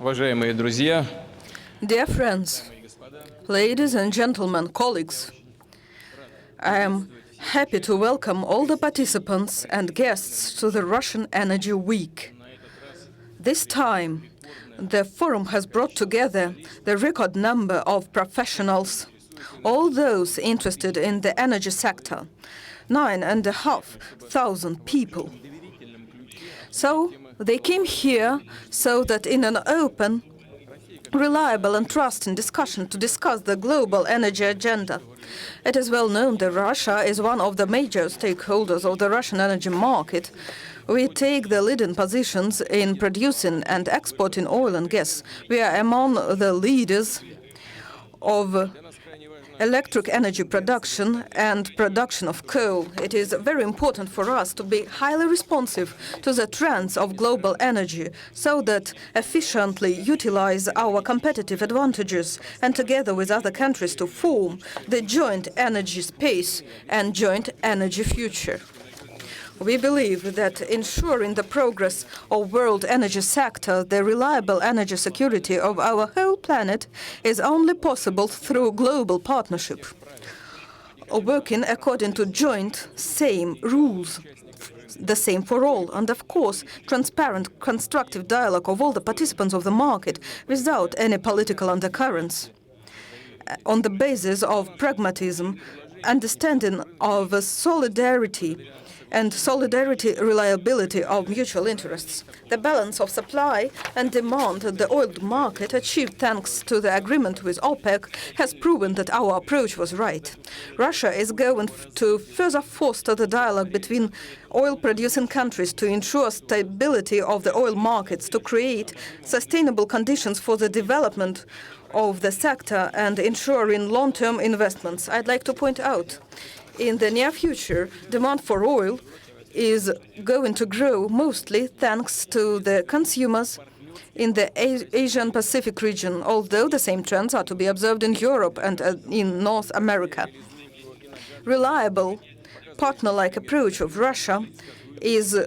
Уважаемые друзья, Dear friends, ladies and gentlemen, colleagues, I am happy to welcome all the participants and guests to the Russian Energy Week. This time, the forum has brought together the record number of professionals, all those interested in the energy sector, 9,500 people. So they came here so that in an open, reliable and trusting discussion to discuss the global energy agenda. It is well known that Russia is one of the major stakeholders of the Russian energy market. We take the leading positions in producing and exporting oil and gas. We are among the leaders of electric energy production and production of coal. It is very important for us to be highly responsive to the trends of global energy so that efficiently utilize our competitive advantages and together with other countries to form the joint energy space and joint energy future. We believe that ensuring the progress of world energy sector, the reliable energy security of our whole planet, is only possible through global partnership, working according to joint, same rules, the same for all, and of course, transparent, constructive dialogue of all the participants of the market without any political undercurrents, on the basis of pragmatism, understanding of solidarity, and reliability of mutual interests. The balance of supply and demand at the oil market achieved thanks to the agreement with OPEC has proven that our approach was right. Russia is going to further foster the dialogue between oil-producing countries to ensure stability of the oil markets, to create sustainable conditions for the development of the sector and ensuring long-term investments. I'd like to point out in the near future, demand for oil is going to grow mostly thanks to the consumers in the Asian Pacific region, although the same trends are to be observed in Europe and in North America. Reliable, partner-like approach of Russia is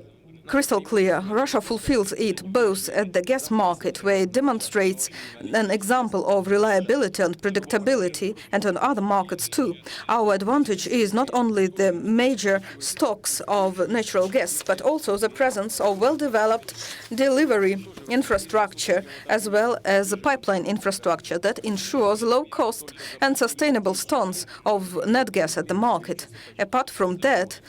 crystal clear. Russia fulfills it both at the gas market, where it demonstrates an example of reliability and predictability, and on other markets too. Our advantage is not only the major stocks of natural gas, but also the presence of well-developed delivery infrastructure, as well as a pipeline infrastructure that ensures low cost and sustainable stores of net gas at the market. Apart from that,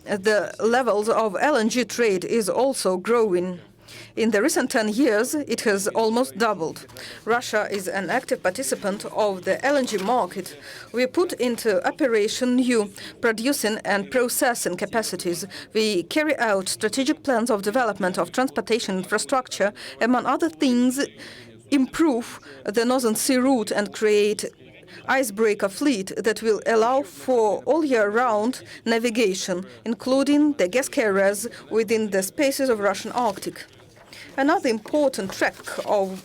the levels of LNG trade is also growing. In the recent 10 years, it has almost doubled. Russia is an active participant of the LNG market. We put into operation new producing and processing capacities. We carry out strategic plans of development of transportation infrastructure, among other things, improve the Northern Sea route and create icebreaker fleet that will allow for all year-round navigation, including the gas carriers within the spaces of Russian Arctic. Another important track of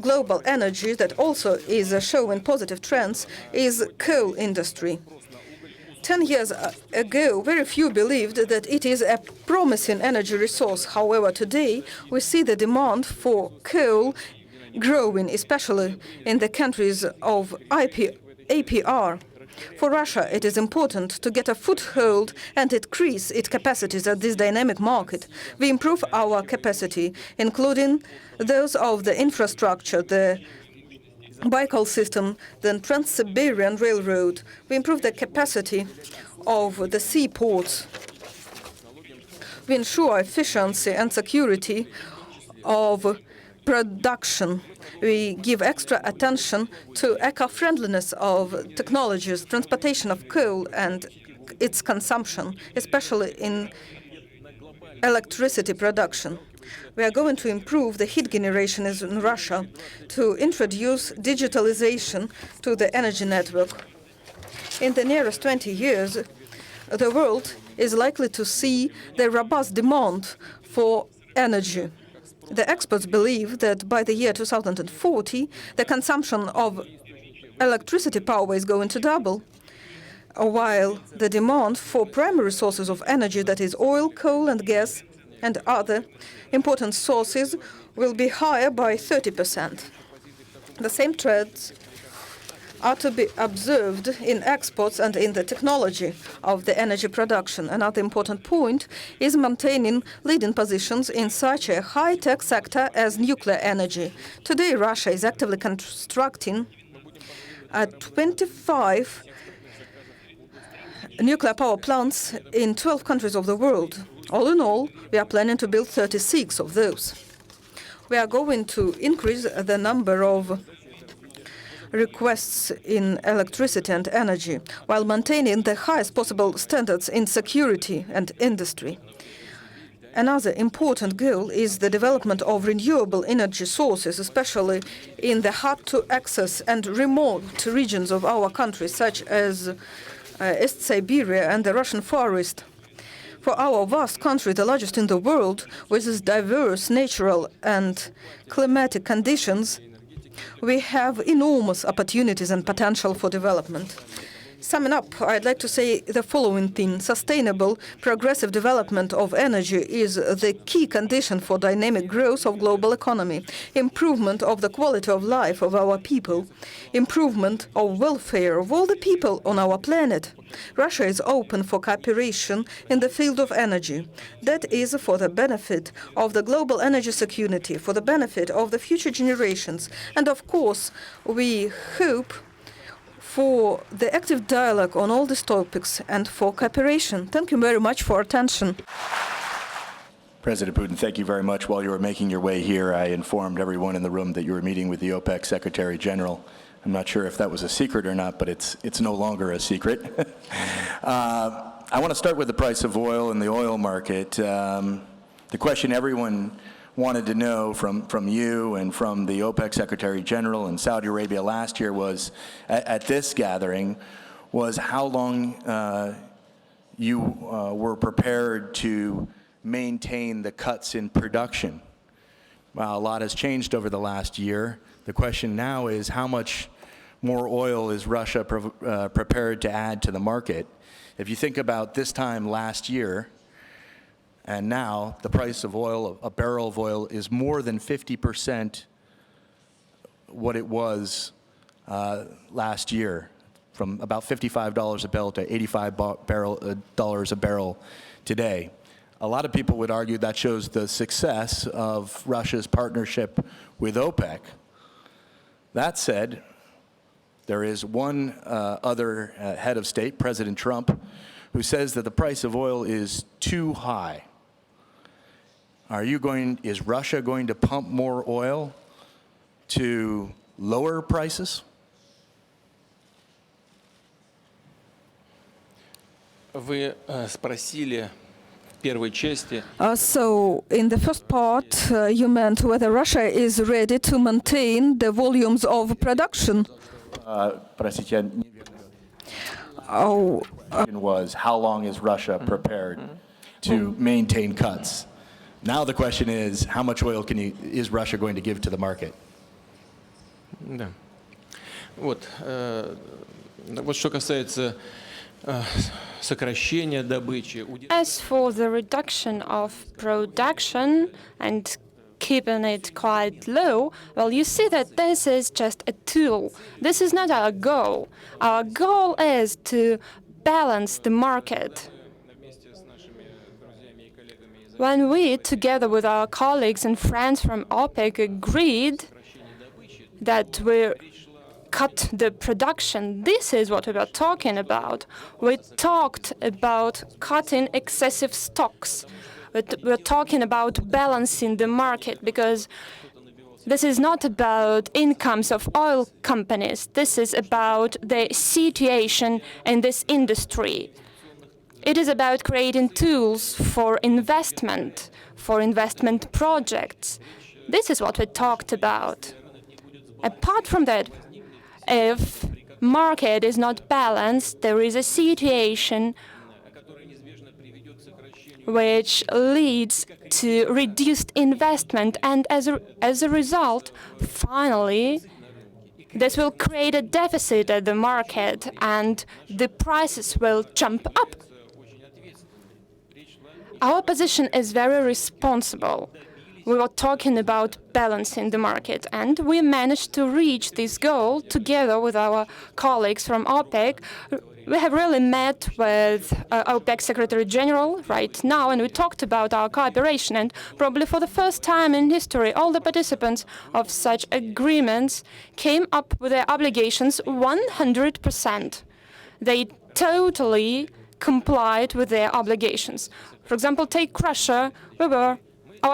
global energy that also is showing positive trends is coal industry. 10 years ago, very few believed that it is a promising energy resource. However, today we see the demand for coal growing, especially in the countries of APR. For Russia, it is important to get a foothold and increase its capacities at this dynamic market. We improve our capacity, including those of the infrastructure, the Baikal system, the Trans-Siberian Railroad. We improve the capacity of the seaports. We ensure efficiency and security of production. We give extra attention to eco-friendliness of technologies, transportation of coal and its consumption, especially in electricity production. We are going to improve the heat generation in Russia to introduce digitalization to the energy network. In the nearest 20 years, the world is likely to see the robust demand for energy. The experts believe that by the year 2040, the consumption of electricity power is going to double, while the demand for primary sources of energy, that is oil, coal, and gas, and other important sources will be higher by 30%. The same trends are to be observed in exports and in the technology of the energy production. Another important point is maintaining leading positions in such a high-tech sector as nuclear energy. Today, Russia is actively constructing 25 nuclear power plants in 12 countries of the world. All in all, we are planning to build 36 of those. We are going to increase the number of requests in electricity and energy, while maintaining the highest possible standards in security and industry. Another important goal is the development of renewable energy sources, especially in the hard-to-access and remote regions of our country, such as East Siberia and the Russian forest. For our vast country, the largest in the world, with its diverse natural and climatic conditions, we have enormous opportunities and potential for development. Summing up, I'd like to say the following thing. Sustainable, progressive development of energy is the key condition for dynamic growth of global economy, improvement of the quality of life of our people, improvement of welfare of all the people on our planet. Russia is open for cooperation in the field of energy. That is for the benefit of the global energy security, for the benefit of the future generations. And of course, we hope for the active dialogue on all these topics and for cooperation. Thank you very much for attention. President Putin, thank you very much. While you were making your way here, I informed everyone in the room that you were meeting with the OPEC Secretary General. I'm not sure if that was a secret or not, but it's no longer a secret. I want to start with the price of oil and the oil market. The question everyone wanted to know from you and from the OPEC Secretary General in Saudi Arabia last year was, at this gathering, was how long you were prepared to maintain the cuts in production. Well, a lot has changed over the last year. The question now is how much more oil is Russia prepared to add to the market? If you think about this time last year, and now the price of oil, a barrel of oil, is more than 50% what it was last year, from about $55 a barrel to $85 a barrel today. A lot of people would argue that shows the success of Russia's partnership with OPEC. That said, there is one other head of state, President Trump, who says that the price of oil is too high. Is Russia going to pump more oil to lower prices? Вы спросили в первой части. So, in the first part, you meant whether Russia is ready to maintain the volumes of production. Простите, я не верю. Was how long is Russia prepared to maintain cuts? Now the question is, how much oil is Russia going to give to the market? Да. Вот что касается сокращения добычи. As for the reduction of production and keeping it quite low, well, you see that this is just a tool. This is not our goal. Our goal is to balance the market. When we, together with our colleagues and friends from OPEC, agreed that we cut the production, this is what we were talking about. We talked about cutting excessive stocks. We're talking about balancing the market, because this is not about incomes of oil companies. This is about the situation in this industry. It is about creating tools for investment projects. This is what we talked about. Apart from that, if market is not balanced, there is a situation which leads to reduced investment, and as a result, finally, this will create a deficit at the market, and the prices will jump up. Our position is very responsible. We were talking about balancing the market, and we managed to reach this goal together with our colleagues from OPEC. We have really met with OPEC Secretary General right now, and we talked about our cooperation. And probably for the first time in history, all the participants of such agreements came up with their obligations 100%. They totally complied with their obligations. For example, take Russia. Our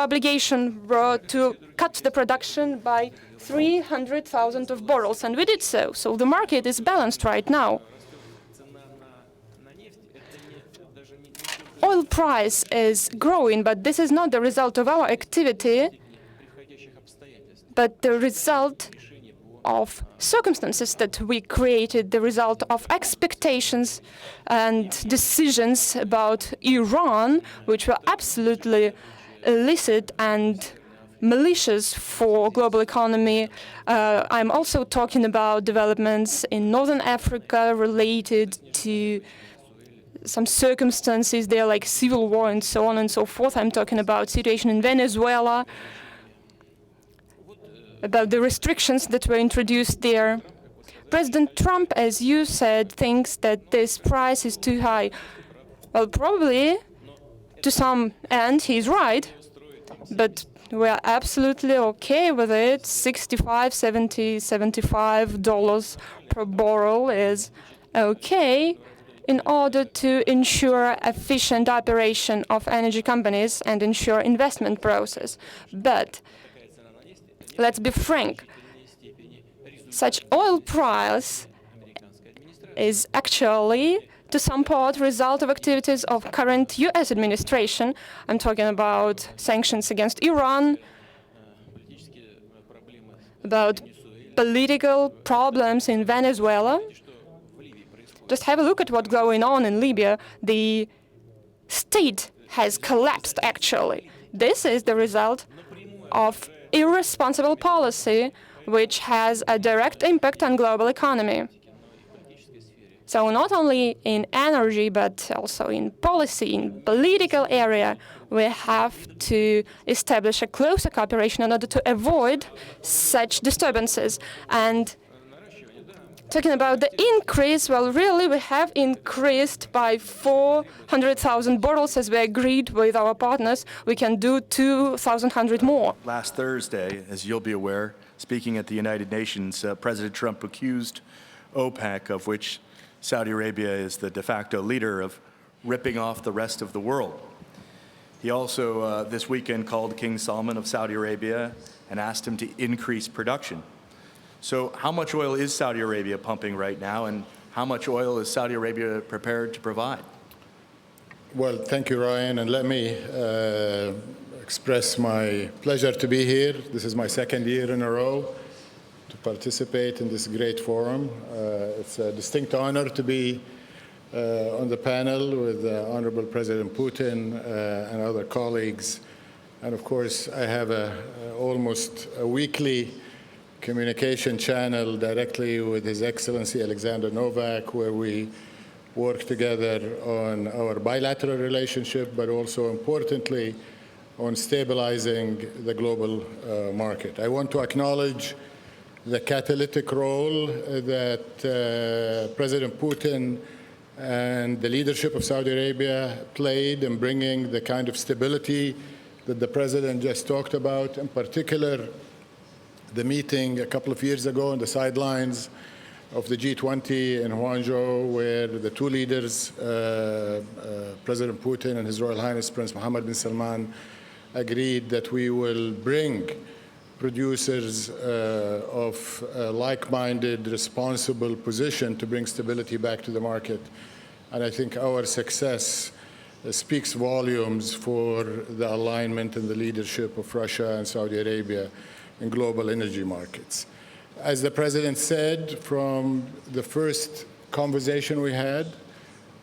obligation were to cut the production by 300,000 of barrels, and we did so. So the market is balanced right now. Oil price is growing, but this is not the result of our activity, but the result of circumstances that we created, the result of expectations and decisions about Iran, which were absolutely illicit and malicious for global economy. I'm also talking about developments in Northern Africa related to some circumstances there, like civil war and so on and so forth. I'm talking about situation in Venezuela, about the restrictions that were introduced there. President Trump, as you said, thinks that this price is too high. Well, probably to some end he's right, but we're absolutely okay with it. $65, $70, $75 per barrel is okay in order to ensure efficient operation of energy companies and ensure investment process. But let's be frank, such oil price is actually to some part result of activities of current US administration. I'm talking about sanctions against Iran, about political problems in Venezuela. Just have a look at what's going on in Libya. The state has collapsed, actually. This is the result of irresponsible policy, which has a direct impact on global economy. So not only in energy, but also in policy, in political area, we have to establish a closer cooperation in order to avoid such disturbances. And talking about the increase, well, really, we have increased by 400,000 barrels as we agreed with our partners. We can do 2,100 more. Last Thursday, as you'll be aware, speaking at the United Nations, President Trump accused OPEC, of which Saudi Arabia is the de facto leader, of ripping off the rest of the world. He also, this weekend, called King Salman of Saudi Arabia and asked him to increase production. So how much oil is Saudi Arabia pumping right now, and how much oil is Saudi Arabia prepared to provide? Well, thank you, Ryan, and let me express my pleasure to be here. This is my second year in a row to participate in this great forum. It's a distinct honor to be on the panel with Honorable President Putin and other colleagues. And of course, I have almost a weekly communication channel directly with His Excellency Alexander Novak, where we work together on our bilateral relationship, but also importantly, on stabilizing the global market. I want to acknowledge the catalytic role that President Putin and the leadership of Saudi Arabia played in bringing the kind of stability that the President just talked about, in particular, the meeting a couple of years ago on the sidelines of the G20 in Hangzhou, where the two leaders, President Putin and His Royal Highness Prince Mohammed bin Salman, agreed that we will bring producers of a like-minded, responsible position to bring stability back to the market. And I think our success speaks volumes for the alignment and the leadership of Russia and Saudi Arabia in global energy markets. As the President said, from the first conversation we had,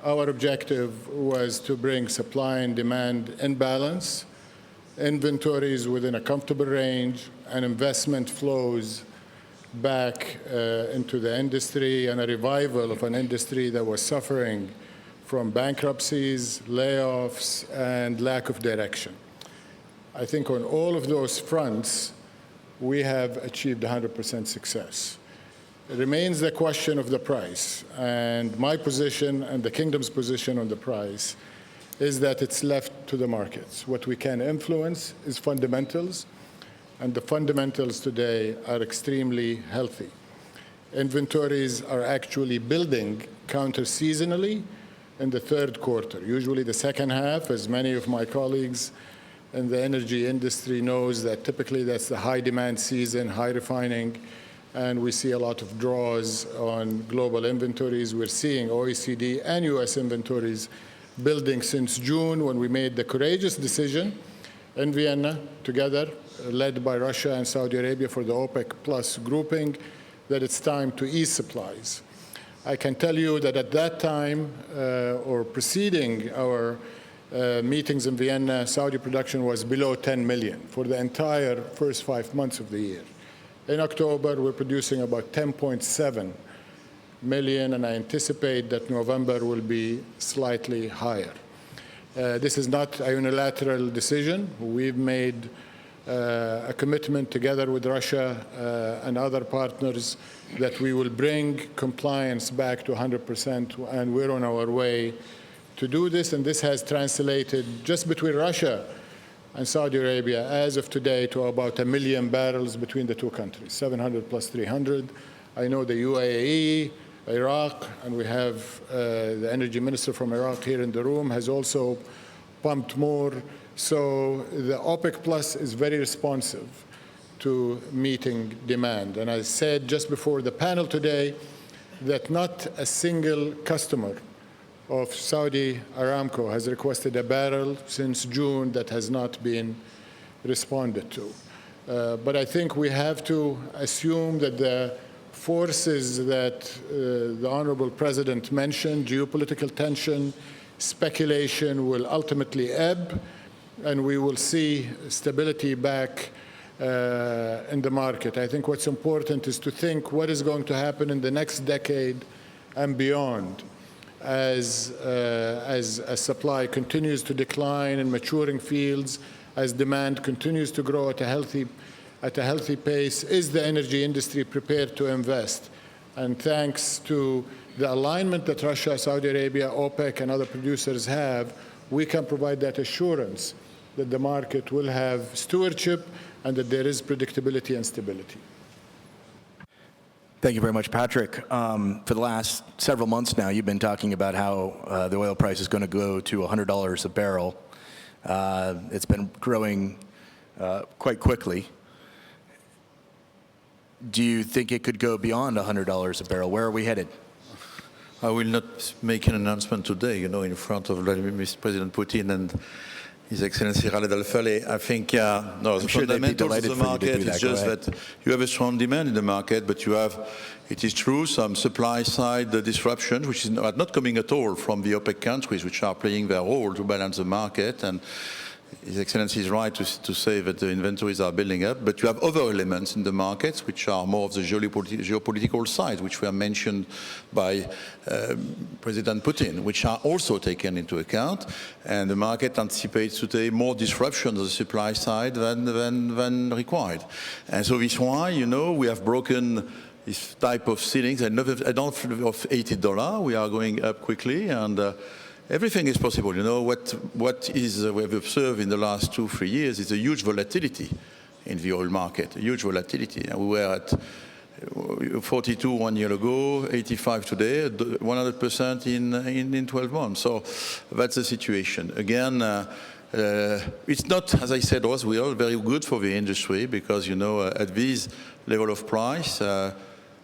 our objective was to bring supply and demand in balance, inventories within a comfortable range, and investment flows back into the industry, and a revival of an industry that was suffering from bankruptcies, layoffs, and lack of direction. I think on all of those fronts, we have achieved 100% success. It remains the question of the price, and my position and the Kingdom's position on the price is that it's left to the markets. What we can influence is fundamentals, and the fundamentals today are extremely healthy. Inventories are actually building counter-seasonally in the third quarter. Usually the second half, as many of my colleagues in the energy industry knows, that typically that's the high demand season, high refining, and we see a lot of draws on global inventories. We're seeing OECD and US inventories building since June, when we made the courageous decision in Vienna together, led by Russia and Saudi Arabia for the OPEC Plus grouping, that it's time to ease supplies. I can tell you that at that time, or preceding our meetings in Vienna, Saudi production was below 10 million for the entire first 5 months of the year. In October, we're producing about 10.7 million, and I anticipate that November will be slightly higher. This is not a unilateral decision. We've made a commitment together with Russia and other partners that we will bring compliance back to 100%, and we're on our way to do this. And this has translated just between Russia and Saudi Arabia as of today to about 1 million barrels between the two countries, 700 plus 300. I know the UAE, Iraq, and we have the energy minister from Iraq here in the room, has also pumped more. So the OPEC Plus is very responsive to meeting demand. And I said just before the panel today that not a single customer of Saudi Aramco has requested a barrel since June that has not been responded to. But I think we have to assume that the forces that the Honorable President mentioned, geopolitical tension, speculation, will ultimately ebb, and we will see stability back in the market. I think what's important is to think what is going to happen in the next decade and beyond as supply continues to decline in maturing fields, as demand continues to grow at a healthy pace. Is the energy industry prepared to invest? And thanks to the alignment that Russia, Saudi Arabia, OPEC, and other producers have, we can provide that assurance that the market will have stewardship and that there is predictability and stability. Thank you very much, Patrick. For the last several months now, you've been talking about how the oil price is going to go to $100 a barrel. It's been growing quite quickly. Do you think it could go beyond $100 a barrel? Where are we headed? I will not make an announcement today, in front of President Putin and His Excellency Khaled Al-Faleh. I think, no, the fundamentals of the market is just that you have a strong demand in the market, but you have, it is true, some supply-side disruptions, which is not coming at all from the OPEC countries, which are playing their role to balance the market. And His Excellency is right to say that the inventories are building up, but you have other elements in the markets which are more of the geopolitical side, which were mentioned by President Putin, which are also taken into account. And the market anticipates today more disruptions on the supply side than required. And so this is why, we have broken this type of ceilings. Of $80, we are going up quickly, and everything is possible. What we have observed in the last 2-3 years is a huge volatility in the oil market, a huge volatility. And we were at 42 1 year ago, 85 today, 100% in 12 months. So that's the situation. Again, it's not, as I said, as well, very good for the industry because, at this level of price,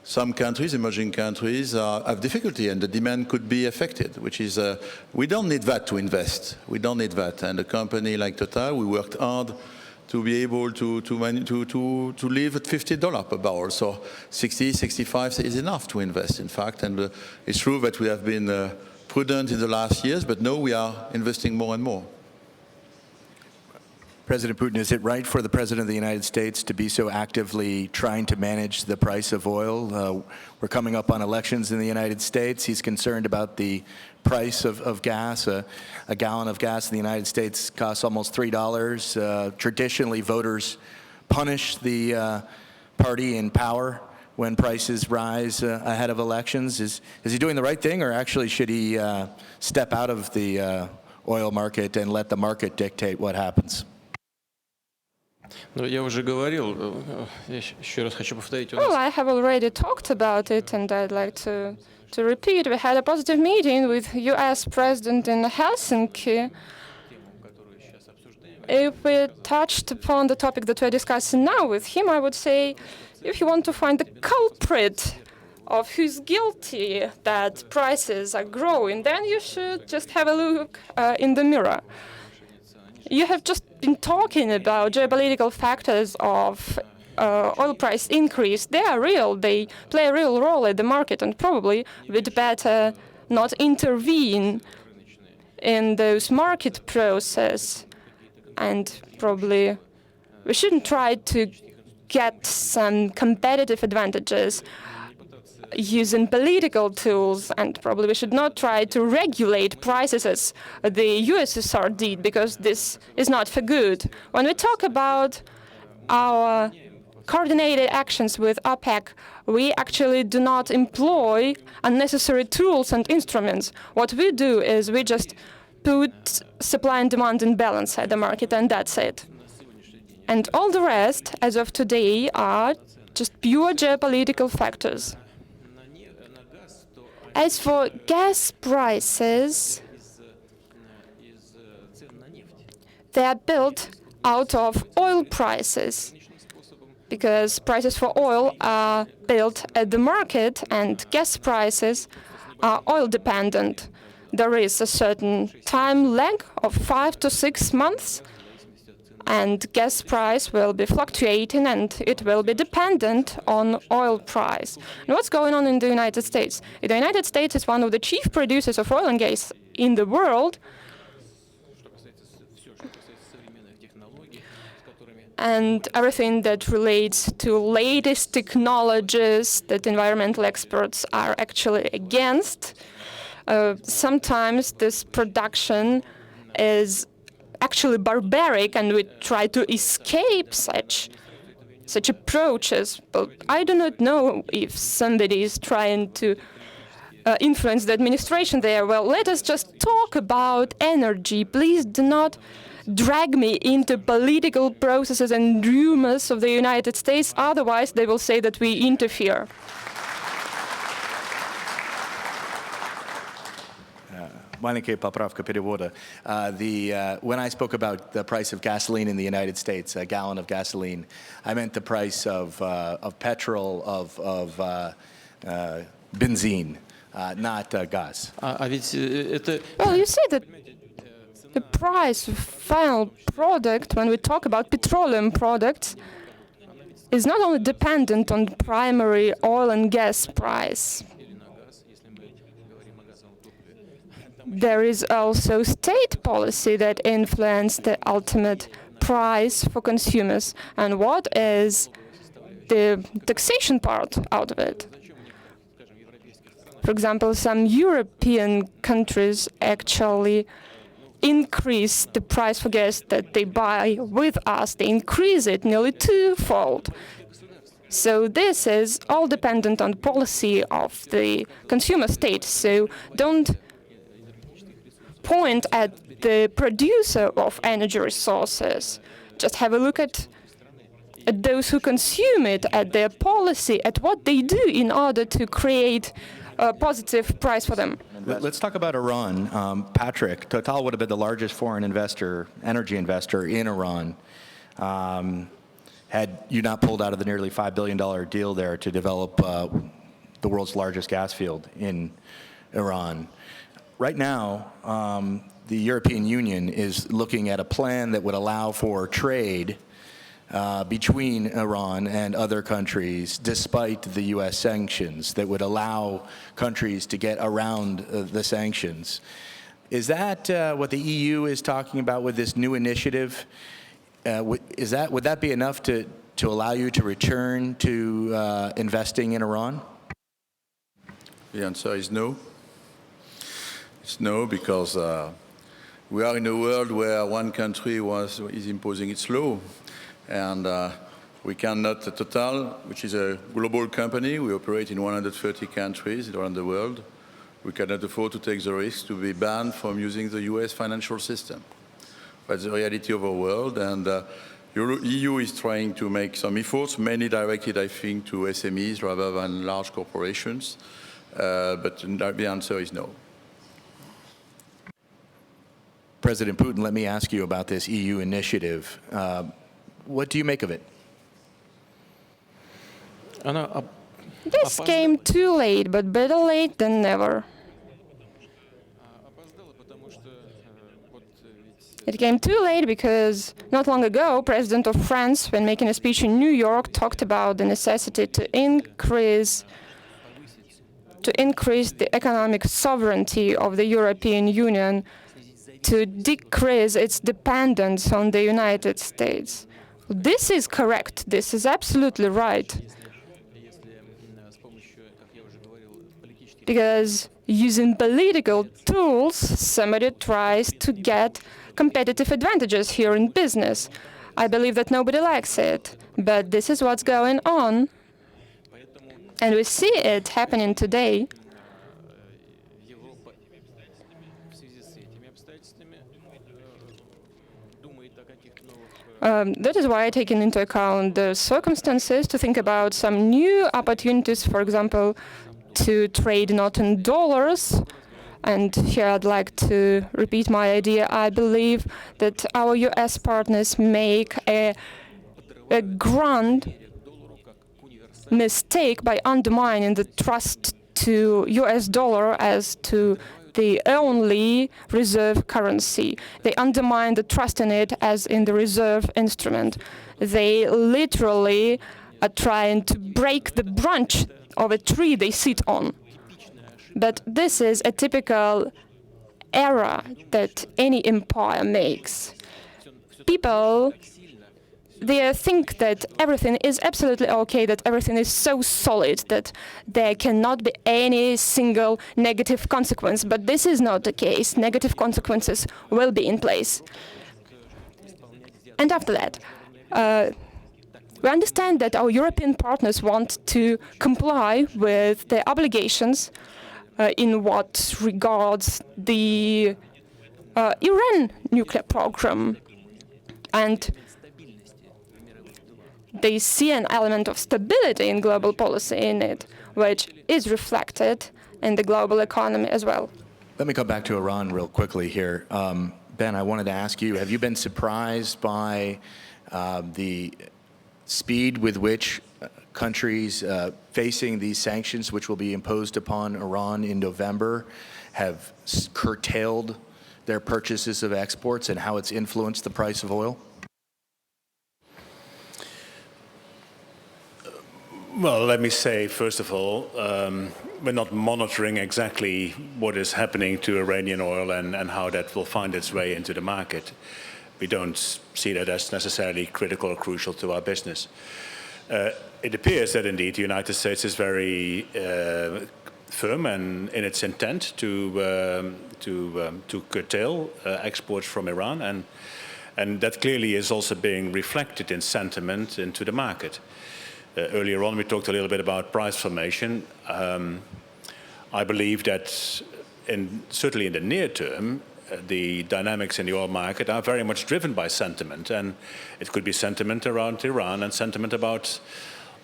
some countries, emerging countries, have difficulty, and the demand could be affected, which is, we don't need that to invest. We don't need that. And a company like Total, we worked hard to be able to live at $50 per barrel. So 60, 65 is enough to invest, in fact. And it's true that we have been prudent in the last years, but now we are investing more and more. President Putin, is it right for the President of the United States to be so actively trying to manage the price of oil? We're coming up on elections in the United States. He's concerned about the price of gas. A gallon of gas in the United States costs almost $3. Traditionally, voters punish the party in power when prices rise ahead of elections. Is he doing the right thing, or actually should he step out of the oil market and let the market dictate what happens? Ну, я уже говорил, я еще раз хочу повторить. Well, I have already talked about it, and I'd like to repeat. We had a positive meeting with U.S. President in Helsinki. If we touched upon the topic that we're discussing now with him, I would say, if you want to find the culprit of who's guilty that prices are growing, then you should just have a look in the mirror. You have just been talking about geopolitical factors of oil price increase. They are real. They play a real role in the market, and probably we'd better not intervene in those market process. And probably we shouldn't try to get some competitive advantages using political tools, and probably we should not try to regulate prices as the USSR did, because this is not for good. When we talk about our coordinated actions with OPEC, we actually do not employ unnecessary tools and instruments. What we do is we just put supply and demand in balance at the market, and that's it. And all the rest, as of today, are just pure geopolitical factors. As for gas prices, they are built out of oil prices, because prices for oil are built at the market and gas prices are oil dependent. There is a certain time lag of 5 to 6 months, and gas price will be fluctuating, and it will be dependent on oil price. And what's going on in the United States? The United States is one of the chief producers of oil and gas in the world, and everything that relates to latest technologies that environmental experts are actually against. Sometimes this production is actually barbaric, and we try to escape such approaches. But I do not know if somebody is trying to influence the administration there. Well, let us just talk about energy. Please do not drag me into political processes and rumors of the United States. Otherwise, they will say that we interfere. Маленькая поправка перевода. When I spoke about the price of gasoline in the United States, a gallon of gasoline, I meant the price of petrol, of benzene, not gas. А ведь это... Well, you see that the price of final product, when we talk about petroleum products, is not only dependent on primary oil and gas price. There is also state policy that influences the ultimate price for consumers. And what is the taxation part out of it? For example, some European countries actually increase the price for gas that they buy with us. They increase it nearly twofold. So this is all dependent on policy of the consumer state. So don't point at the producer of energy resources. Just have a look at those who consume it, at their policy, at what they do in order to create a positive price for them. Let's talk about Iran. Patrick, Total would have been the largest foreign investor, energy investor in Iran, had you not pulled out of the nearly $5 billion deal there to develop the world's largest gas field in Iran. Right now, the European Union is looking at a plan that would allow for trade between Iran and other countries, despite the U.S. sanctions, that would allow countries to get around the sanctions. Is that what the EU is talking about with this new initiative? Would that be enough to allow you to return to investing in Iran? The answer is no. It's no, because we are in a world where one country is imposing its law, and we cannot, Total, which is a global company, we operate in 130 countries around the world. We cannot afford to take the risk to be banned from using the US financial system. That's the reality of our world, and EU is trying to make some efforts, mainly directed, I think, to SMEs rather than large corporations, but the answer is no. President Putin, let me ask you about this EU initiative. What do you make of it? This came too late, but better late than never. It came too late because not long ago, President of France, when making a speech in New York, talked about the necessity to increase the economic sovereignty of the European Union, to decrease its dependence on the United States. This is correct. This is absolutely right. Because using political tools, somebody tries to get competitive advantages here in business. I believe that nobody likes it, but this is what's going on. And we see it happening today. That is why taking into account the circumstances to think about some new opportunities, for example, to trade not in dollars. And here I'd like to repeat my idea. I believe that our US partners make a grand mistake by undermining the trust to US dollar as to the only reserve currency. They undermine the trust in it as in the reserve instrument. They literally are trying to break the branch of a tree they sit on. But this is a typical error that any empire makes. People, they think that everything is absolutely okay, that everything is so solid that there cannot be any single negative consequence. But this is not the case. Negative consequences will be in place. And after that, we understand that our European partners want to comply with their obligations in what regards the Iran nuclear program. And they see an element of stability in global policy in it, which is reflected in the global economy as well. Let me come back to Iran real quickly here. Ben, I wanted to ask you, have you been surprised by the speed with which countries facing these sanctions, which will be imposed upon Iran in November, have curtailed their purchases of exports and how it's influenced the price of oil? Well, let me say, first of all, we're not monitoring exactly what is happening to Iranian oil and how that will find its way into the market. We don't see that as necessarily critical or crucial to our business. It appears that indeed the United States is very firm in its intent to curtail exports from Iran, and that clearly is also being reflected in sentiment into the market. Earlier on, we talked a little bit about price formation. I believe that certainly in the near term, the dynamics in the oil market are very much driven by sentiment, and it could be sentiment around Iran and sentiment about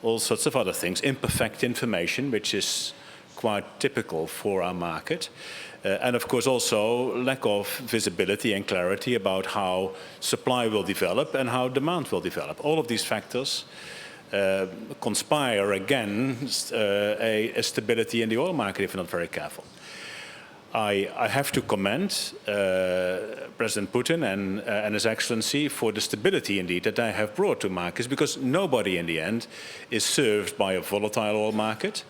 all sorts of other things, imperfect information, which is quite typical for our market, and of course also lack of visibility and clarity about how supply will develop and how demand will develop. All of these factors conspire against a stability in the oil market if you're not very careful. I have to commend President Putin and His Excellency for the stability, indeed, that they have brought to markets, because nobody in the end is served by a volatile oil market.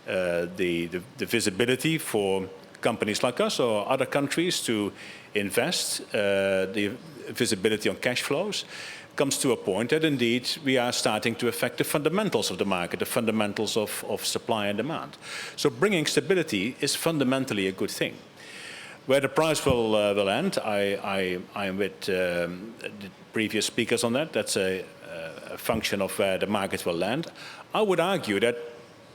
The visibility for companies like us or other countries to invest, the visibility on cash flows, comes to a point that indeed we are starting to affect the fundamentals of the market, the fundamentals of supply and demand. So bringing stability is fundamentally a good thing. Where the price will end, I am with the previous speakers on that. That's a function of where the market will land. I would argue that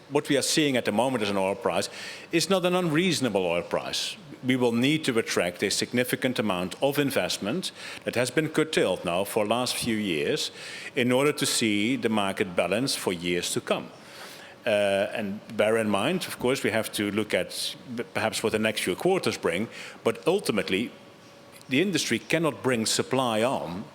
what we are seeing at the moment as an oil price is not an unreasonable oil price. We will need to attract a significant amount of investment that has been curtailed now for the last few years in order to see the market balance for years to come. And bear in mind, of course, we have to look at perhaps what the next few quarters bring, but ultimately the industry cannot bring supply on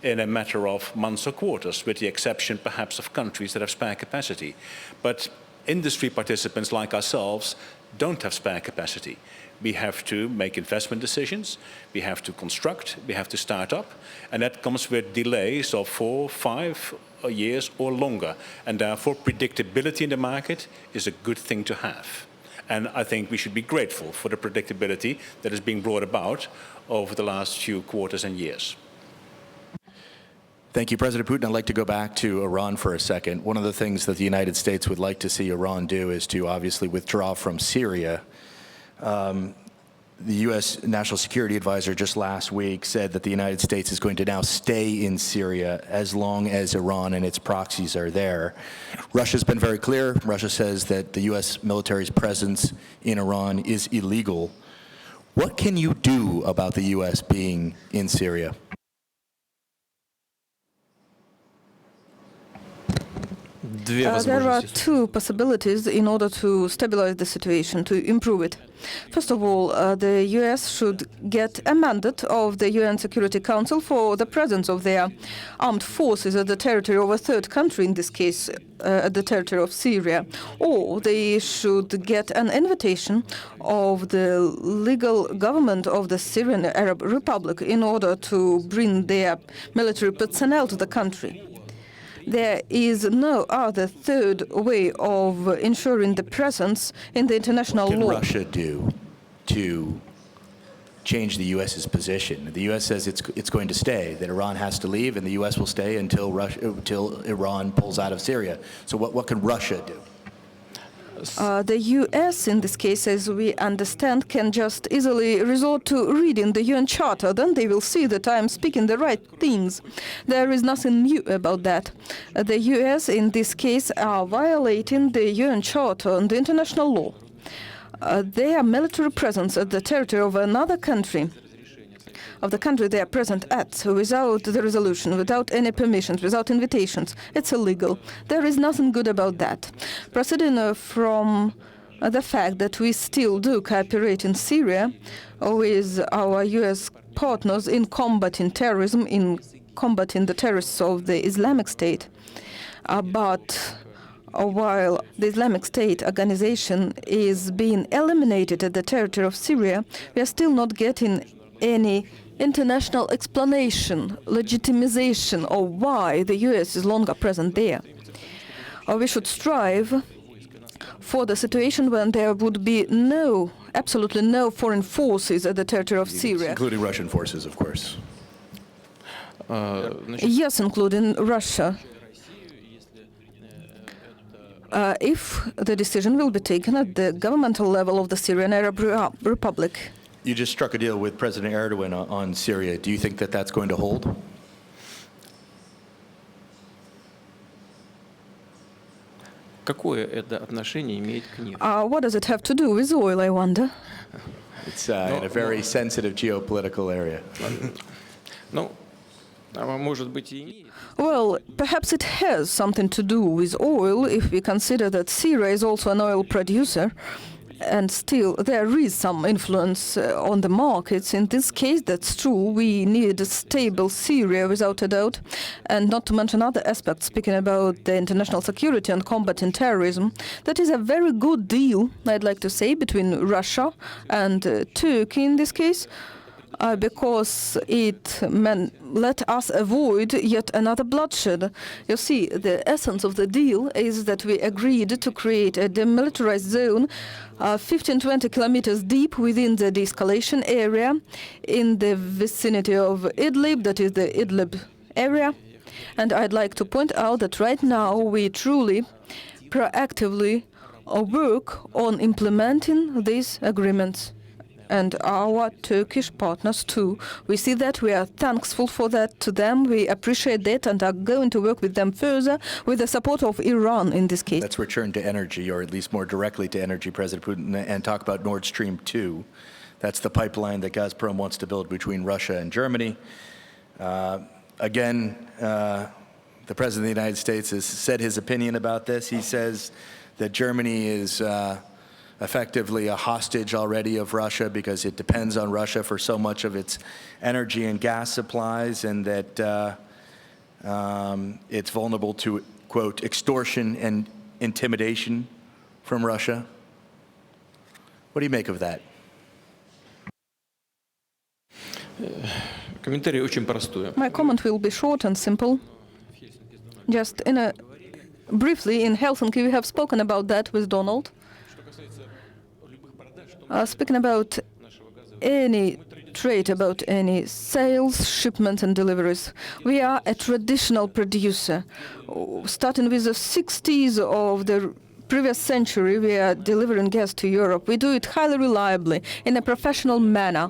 in a matter of months or quarters, with the exception perhaps of countries that have spare capacity. But industry participants like ourselves don't have spare capacity. We have to make investment decisions, we have to construct, we have to start up, and that comes with delays of 4, 5 years or longer. And therefore, predictability in the market is a good thing to have. And I think we should be grateful for the predictability that is being brought about over the last few quarters and years. Thank you, President Putin. I'd like to go back to Iran for a second. One of the things that the United States would like to see Iran do is to obviously withdraw from Syria. The U.S. National Security Advisor just last week said that the United States is going to now stay in Syria as long as Iran and its proxies are there. Russia's been very clear. Russia says that the U.S. military's presence in Iran is illegal. What can you do about the U.S. being in Syria? There are two possibilities in order to stabilize the situation, to improve it. First of all, the U.S. should get a mandate of the UN Security Council for the presence of their armed forces at the territory of a third country, in this case, at the territory of Syria. Or they should get an invitation of the legal government of the Syrian Arab Republic in order to bring their military personnel to the country. There is no other third way of ensuring the presence in the international law. What can Russia do to change the U.S.'s position? The U.S. says it's going to stay, that Iran has to leave, and the U.S. will stay until Iran pulls out of Syria. So what can Russia do? The U.S., in this case, as we understand, can just easily resort to reading the UN Charter. Then they will see that I am speaking the right things. There is nothing new about that. The U.S., in this case, are violating the UN Charter and the international law. Their military presence at the territory of another country, of the country they are present at, without the resolution, without any permissions, without invitations. It's illegal. There is nothing good about that. Proceeding from the fact that we still do cooperate in Syria with our U.S. partners in combating terrorism, in combating the terrorists of the Islamic State. But while the Islamic State organization is being eliminated at the territory of Syria, we are still not getting any international explanation, legitimization of why the U.S. is longer present there. We should strive for the situation when there would be absolutely no foreign forces at the territory of Syria. Including Russian forces, of course. Yes, including Russia. If the decision will be taken at the governmental level of the Syrian Arab Republic. You just struck a deal with President Erdogan on Syria. Do you think that that's going to hold? What does it have to do with oil, I wonder? It's in a very sensitive geopolitical area. Well, perhaps it has something to do with oil if we consider that Syria is also an oil producer. And still, there is some influence on the markets. In this case, that's true. We need a stable Syria, without a doubt, and not to mention other aspects, speaking about the international security and combating terrorism. That is a very good deal, I'd like to say, between Russia and Turkey in this case, because it let us avoid yet another bloodshed. You see, the essence of the deal is that we agreed to create a demilitarized zone 15-20 kilometers deep within the de-escalation area in the vicinity of Idlib, that is the Idlib area, And I'd like to point out that right now we truly proactively work on implementing these agreements. And our Turkish partners too. We see that, we are thankful for that to them, we appreciate that and are going to work with them further with the support of Iran in this case. Let's return to energy, or at least more directly to energy, President Putin, and talk about Nord Stream 2. That's the pipeline that Gazprom wants to build between Russia and Germany. Again, the President of the United States has said his opinion about this. He says that Germany is effectively a hostage already of Russia because it depends on Russia for so much of its energy and gas supplies, and that it's vulnerable to, quote, extortion and intimidation from Russia. What do you make of that? My comment will be short and simple. Just briefly, in Helsinki, we have spoken about that with Donald. Speaking about any trade, about any sales, shipment and deliveries. We are a traditional producer. Starting with the 60s of the previous century, we are delivering gas to Europe. We do it highly reliably, in a professional manner,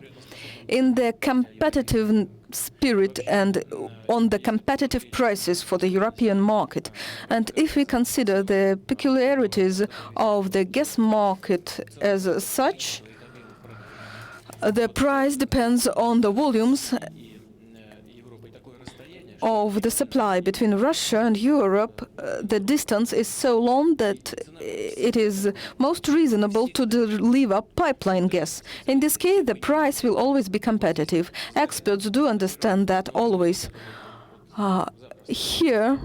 in the competitive spirit and on the competitive prices for the European market. And if we consider the peculiarities of the gas market as such, the price depends on the volumes of the supply between Russia and Europe. The distance is so long that it is most reasonable to deliver pipeline gas. In this case, the price will always be competitive. Experts do understand that always. Here,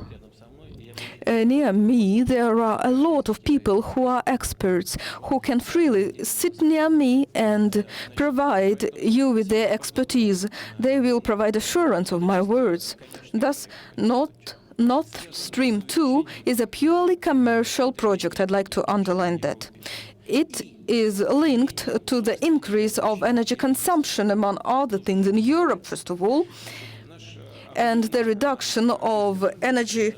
near me, there are a lot of people who are experts, who can freely sit near me and provide you with their expertise. They will provide assurance of my words. Thus, Nord Stream 2 is a purely commercial project. I'd like to underline that. It is linked to the increase of energy consumption, among other things, in Europe, first of all, and the reduction of energy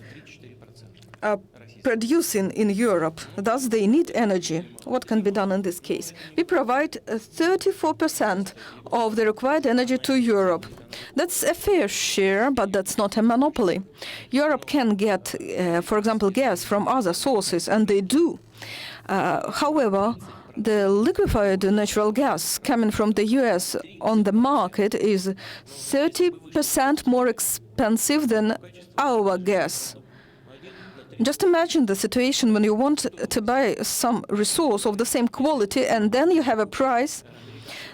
producing in Europe. Thus, they need energy. What can be done in this case? We provide 34% of the required energy to Europe. That's a fair share, but that's not a monopoly. Europe can get, for example, gas from other sources, and they do. However, the liquefied natural gas coming from the US on the market is 30% more expensive than our gas. Just imagine the situation when you want to buy some resource of the same quality, and then you have a price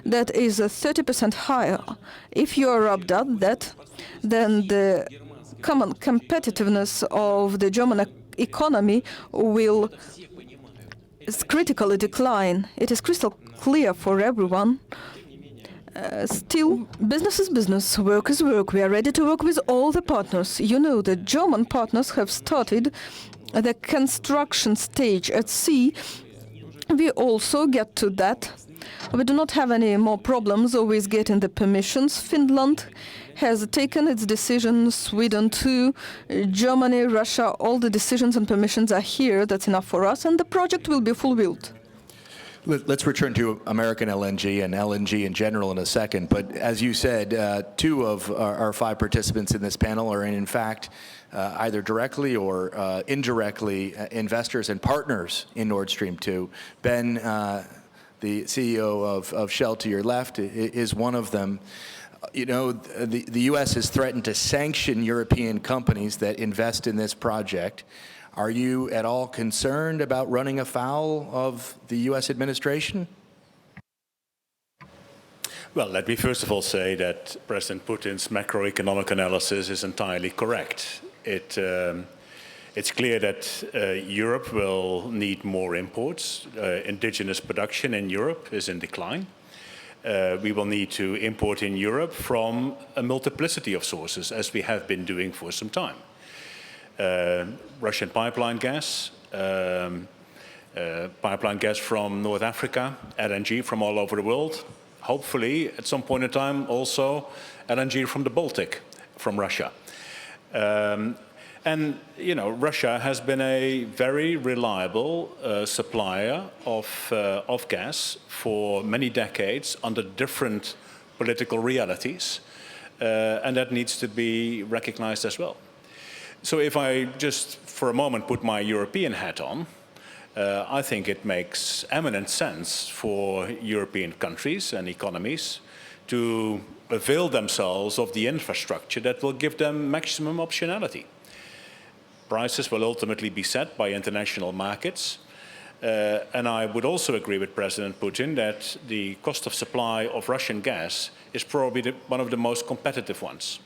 that is 30% higher. If Europe does that, then the common competitiveness of the German economy will critically decline. It is crystal clear for everyone. Still, business is business, work is work. We are ready to work with all the partners. You know, the German partners have started the construction stage at sea. We also get to that. We do not have any more problems with getting the permissions. Finland has taken its decision, Sweden too, Germany, Russia, all the decisions and permissions are here. That's enough for us, and the project will be fulfilled. Let's return to American LNG and LNG in general in a second. But as you said, 2 of our 5 participants in this panel are in fact either directly or indirectly investors and partners in Nord Stream 2. Ben, the CEO of Shell to your left, is one of them. You know, the U.S. has threatened to sanction European companies that invest in this project. Are you at all concerned about running afoul of the U.S. administration? Well, let me first of all say that President Putin's macroeconomic analysis is entirely correct. It's clear that Europe will need more imports. Indigenous production in Europe is in decline. We will need to import in Europe from a multiplicity of sources, as we have been doing for some time. Russian pipeline gas from North Africa, LNG from all over the world, hopefully at some point in time also LNG from the Baltic, from Russia. And, you know, Russia has been a very reliable supplier of gas for many decades under different political realities, and that needs to be recognized as well. So if I just for a moment put my European hat on, I think it makes eminent sense for European countries and economies to avail themselves of the infrastructure that will give them maximum optionality. Prices will ultimately be set by international markets. And I would also agree with President Putin that the cost of supply of Russian gas is probably one of the most competitive ones.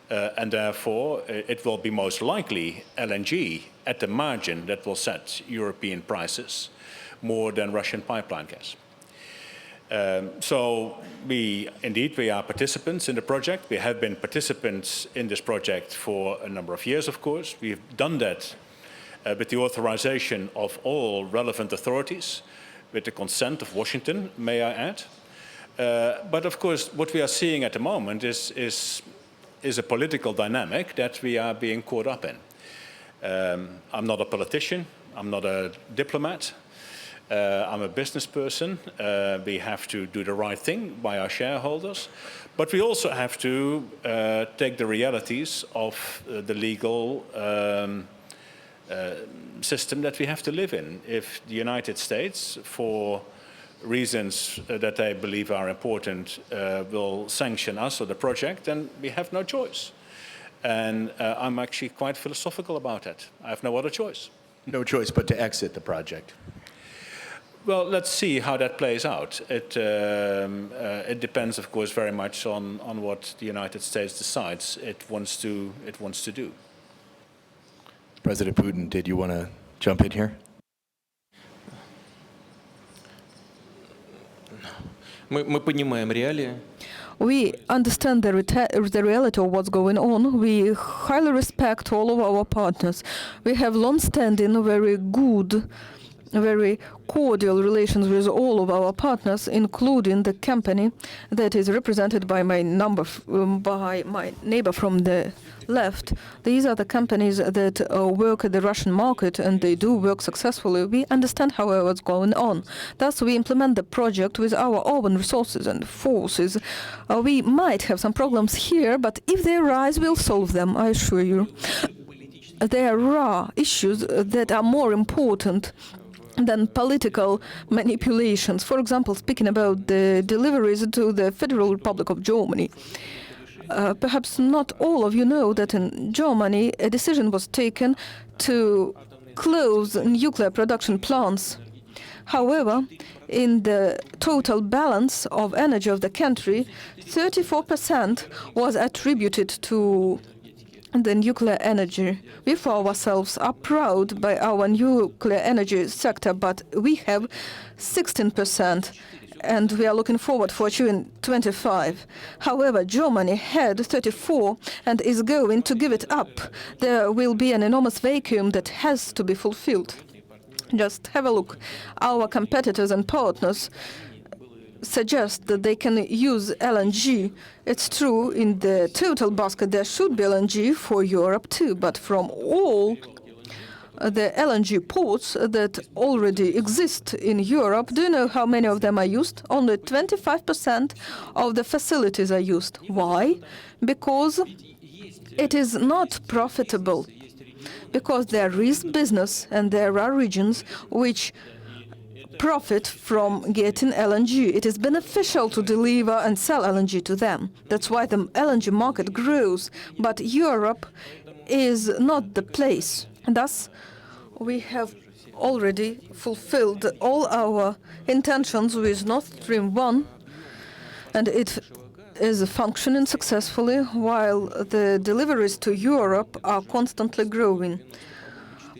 And therefore, it will be most likely LNG at the margin that will set European prices more than Russian pipeline gas. So we are participants in the project. We have been participants in this project for a number of years, of course. We've done that with the authorization of all relevant authorities, with the consent of Washington, may I add. But of course, what we are seeing at the moment is a political dynamic that we are being caught up in. I'm not a politician. I'm not a diplomat. I'm a business person. We have to do the right thing by our shareholders, but we also have to take the realities of the legal system that we have to live in. If the United States, for reasons that they believe are important, will sanction us or the project, then we have no choice. And I'm actually quite philosophical about that. I have no other choice. No choice but to exit the project. Well, let's see how that plays out. It depends, of course, very much on what the United States decides it wants to do. President Putin, did you want to jump in here? Мы понимаем реалии. We understand the reality of what's going on. We highly respect all of our partners. We have long-standing, very good, very cordial relations with all of our partners, including the company that is represented by my neighbor from the left. These are the companies that work at the Russian market, and they do work successfully. We understand, however, what's going on. Thus, we implement the project with our own resources and forces. We might have some problems here, but if they arise, we'll solve them, I assure you. There are issues that are more important than political manipulations. For example, speaking about the deliveries to the Federal Republic of Germany. Perhaps not all of you know that in Germany a decision was taken to close nuclear production plants. However, in the total balance of energy of the country, 34% was attributed to the nuclear energy. We for ourselves are proud by our nuclear energy sector, but we have 16%, and we are looking forward for achieving 25. However, Germany had 34 and is going to give it up. There will be an enormous vacuum that has to be fulfilled. Just have a look. Our competitors and partners suggest that they can use LNG. It's true, in the total basket there should be LNG for Europe too, but from all the LNG ports that already exist in Europe, do you know how many of them are used? Only 25% of the facilities are used. Why? Because it is not profitable. Because there is business and there are regions which profit from getting LNG. It is beneficial to deliver and sell LNG to them. That's why the LNG market grows. But Europe is not the place. Thus, we have already fulfilled all our intentions with Nord Stream 1, and it is functioning successfully, while the deliveries to Europe are constantly growing.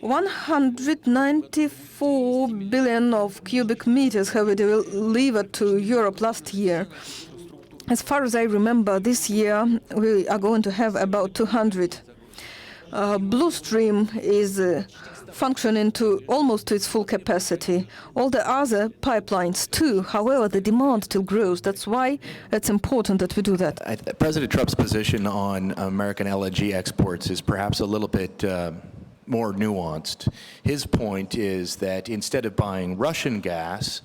194 billion of cubic meters have been delivered to Europe last year. As far as I remember, this year we are going to have about 200. Blue Stream is functioning to almost to its full capacity. All the other pipelines too. However, the demand still grows. That's why it's important that we do that. President Trump's position on American LNG exports is perhaps a little bit more nuanced. His point is that instead of buying Russian gas,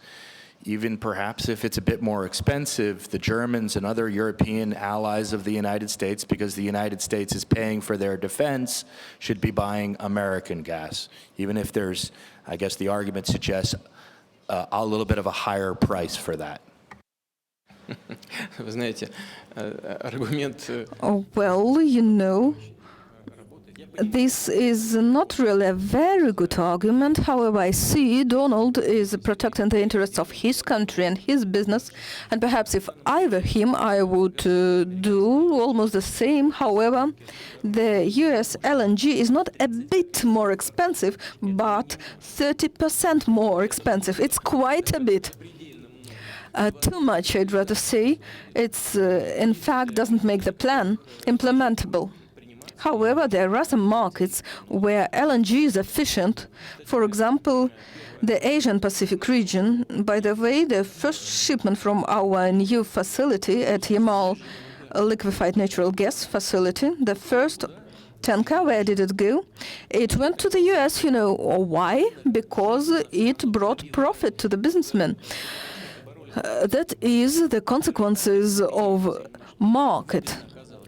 even perhaps if it's a bit more expensive, the Germans and other European allies of the United States, because the United States is paying for their defense, should be buying American gas, even if there's, I guess the argument suggests, a little bit of a higher price for that. Вы знаете, аргумент... Well, you know, this is not really a very good argument. However, I see Donald is protecting the interests of his country and his business, and perhaps if I were him, I would do almost the same. However, the US LNG is not a bit more expensive, but 30% more expensive. It's quite a bit. Too much, I'd rather say. It's, in fact, doesn't make the plan implementable. However, there are some markets where LNG is efficient. For example, the Asian Pacific region. By the way, the first shipment from our new facility at Yamal liquefied natural gas facility, the first tanker, where did it go? It went to the US, you know, why? Because it brought profit to the businessmen. That is the consequences of market.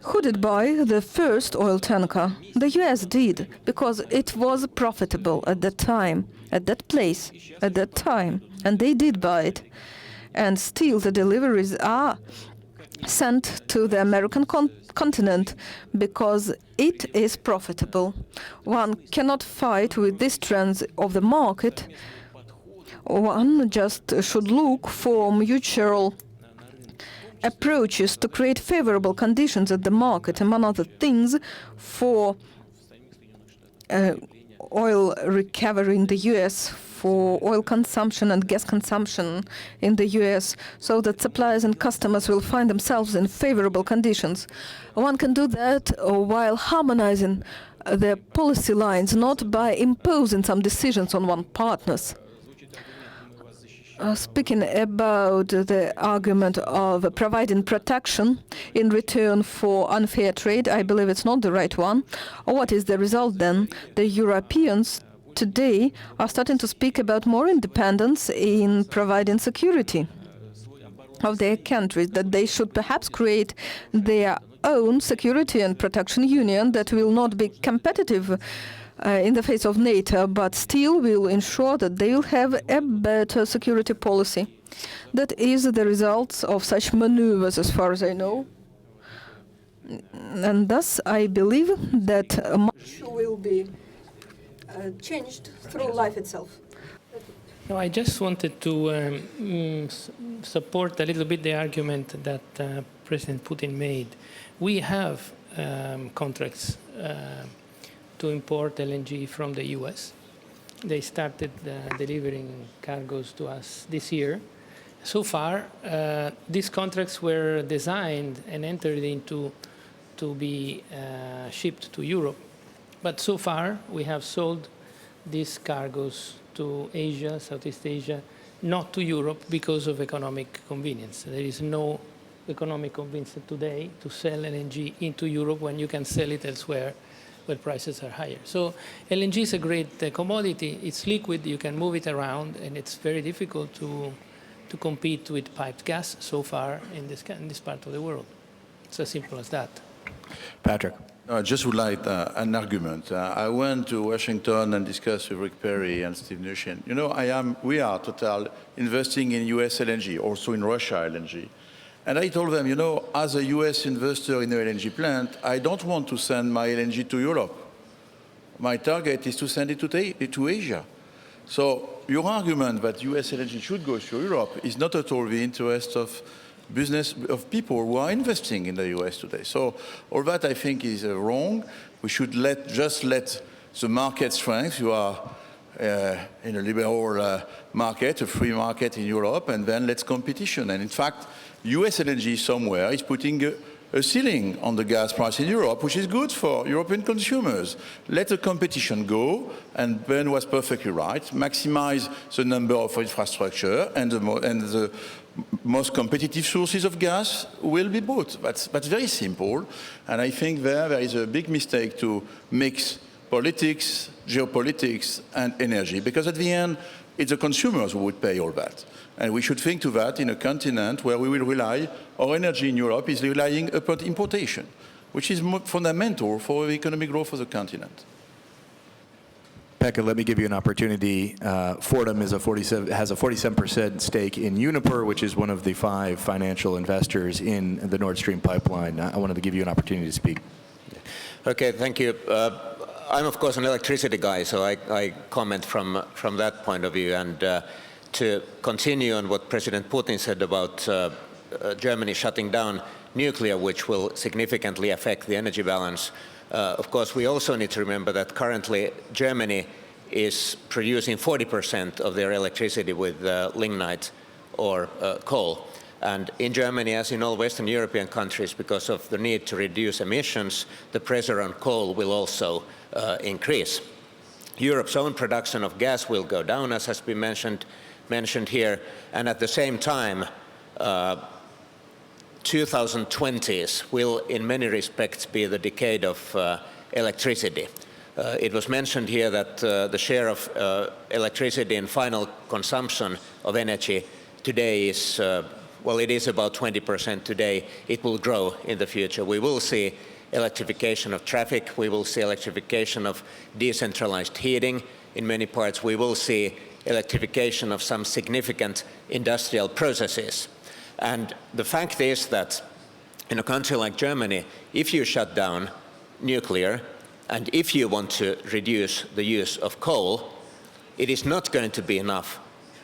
Who did buy the first oil tanker? The US did, because it was profitable at that time, at that place, at that time, and they did buy it. And still the deliveries are sent to the American continent because it is profitable. One cannot fight with these trends of the market. One just should look for mutual approaches to create favorable conditions at the market, among other things, for oil recovery in the US, for oil consumption and gas consumption in the US, so that suppliers and customers will find themselves in favorable conditions. One can do that while harmonizing the policy lines, not by imposing some decisions on one partners. Speaking about the argument of providing protection in return for unfair trade, I believe it's not the right one. What is the result then? The Europeans today are starting to speak about more independence in providing security of their countries, that they should perhaps create their own security and protection union that will not be competitive in the face of NATO, but still will ensure that they will have a better security policy. That is the result of such maneuvers, as far as I know. And thus, I believe that much will be changed through life itself. No, I just wanted to support a little bit the argument that President Putin made. We have contracts to import LNG from the US. They started delivering cargoes to us this year. So far, these contracts were designed and entered into to be shipped to Europe. But so far, we have sold these cargoes to Asia, Southeast Asia, not to Europe because of economic convenience. There is no economic convenience today to sell LNG into Europe when you can sell it elsewhere where prices are higher. So LNG is a great commodity. It's liquid, you can move it around, and it's very difficult to compete with piped gas so far in this part of the world. It's as simple as that. Patrick. I just would like an argument. I went to Washington and discussed with Rick Perry and Steve Mnuchin. You know, we are Total investing in US LNG, also in Russia LNG. And I told them, you know, as a US investor in an LNG plant, I don't want to send my LNG to Europe. My target is to send it to Asia. So your argument that US LNG should go to Europe is not at all the interest of business, of people who are investing in the US today. So all that I think is wrong. We should just let the market strength. You are in a liberal market, a free market in Europe, and then let's competition. And in fact, US LNG somewhere is putting a ceiling on the gas price in Europe, which is good for European consumers. Let the competition go, and Ben was perfectly right, maximize the number of infrastructure, and the most competitive sources of gas will be bought. That's very simple, and I think there is a big mistake to mix politics, geopolitics, and energy, because at the end, it's the consumers who would pay all that. And we should think to that in a continent where we will rely, our energy in Europe is relying upon importation, which is fundamental for the economic growth of the continent. Pekka, let me give you an opportunity. Fordham has a 47% stake in Uniper, which is one of the 5 financial investors in the Nord Stream pipeline. I wanted to give you an opportunity to speak. Okay, thank you. I'm, of course, an electricity guy, so I comment from that point of view. And to continue on what President Putin said about Germany shutting down nuclear, which will significantly affect the energy balance, of course, we also need to remember that currently Germany is producing 40% of their electricity with lignite or coal. And in Germany, as in all Western European countries, because of the need to reduce emissions, the pressure on coal will also increase. Europe's own production of gas will go down, as has been mentioned here, and at the same time, 2020s will in many respects be the decade of electricity. It was mentioned here that the share of electricity in final consumption of energy today is, well, it is about 20% today. It will grow in the future. We will see electrification of traffic. We will see electrification of decentralized heating in many parts. We will see electrification of some significant industrial processes. And the fact is that in a country like Germany, if you shut down nuclear and if you want to reduce the use of coal, it is not going to be enough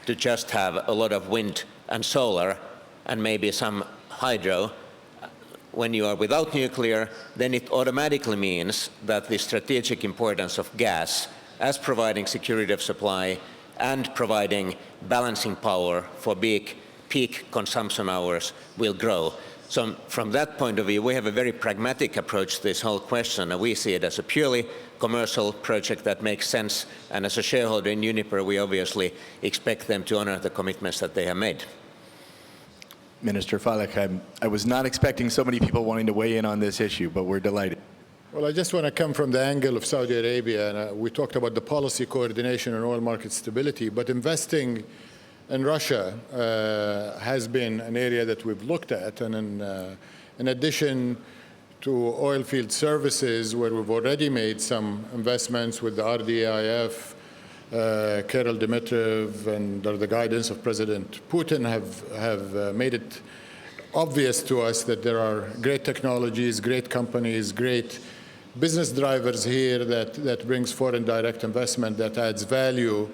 to just have a lot of wind and solar and maybe some hydro. When you are without nuclear, then it automatically means that the strategic importance of gas as providing security of supply and providing balancing power for big peak consumption hours will grow. So from that point of view, we have a very pragmatic approach to this whole question, and we see it as a purely commercial project that makes sense. And as a shareholder in Uniper, we obviously expect them to honor the commitments that they have made. Minister Falek, I was not expecting so many people wanting to weigh in on this issue, but we're delighted. Well, I just want to come from the angle of Saudi Arabia, and we talked about the policy coordination and oil market stability, but investing in Russia has been an area that we've looked at, and in addition to oil field services, where we've already made some investments with the RDIF, Kirill Dmitriev, and under the guidance of President Putin have made it obvious to us that there are great technologies, great companies, great business drivers here that brings foreign direct investment that adds value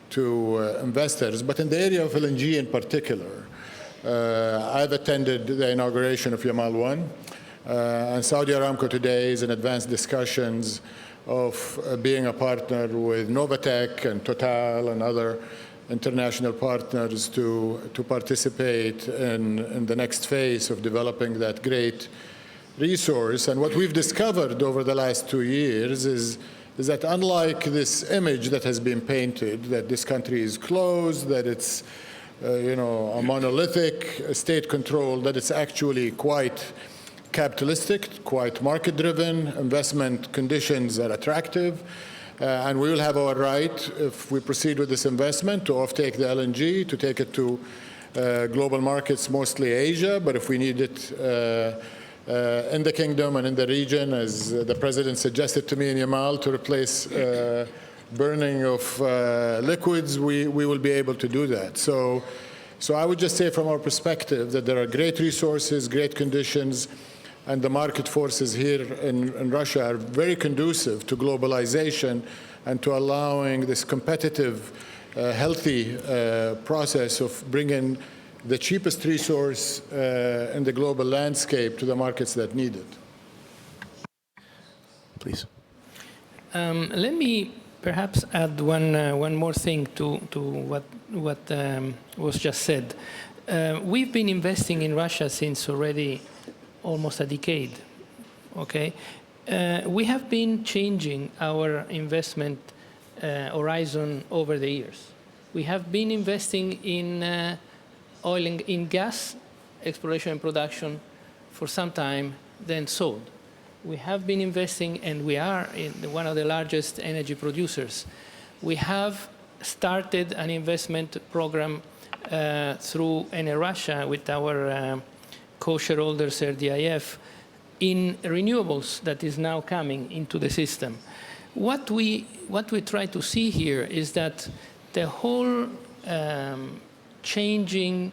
to investors. But in the area of LNG in particular, I've attended the inauguration of Yamal 1, and Saudi Aramco today is in advanced discussions of being a partner with Novatek and Total and other international partners to participate in the next phase of developing that great resource. And what we've discovered over the last 2 years is that unlike this image that has been painted, that this country is closed, that it's a monolithic state control, that it's actually quite capitalistic, quite market-driven, investment conditions are attractive, and we will have our right, if we proceed with this investment, to offtake the LNG, to take it to global markets, mostly Asia, but if we need it in the kingdom and in the region, as the President suggested to me in Yamal, to replace burning of liquids, we will be able to do that. So I would just say from our perspective that there are great resources, great conditions, and the market forces here in Russia are very conducive to globalization and to allowing this competitive, healthy process of bringing the cheapest resource in the global landscape to the markets that need it. Please. Let me perhaps add one more thing to what was just said. We've been investing in Russia since already almost a decade. Okay, we have been changing our investment horizon over the years. We have been investing in oil and in gas exploration and production for some time, then sold. We have been investing, and we are in one of the largest energy producers. We have started an investment program through Russia with our co-shareholders, RDIF, in renewables that is now coming into the system. What we try to see here is that the whole changing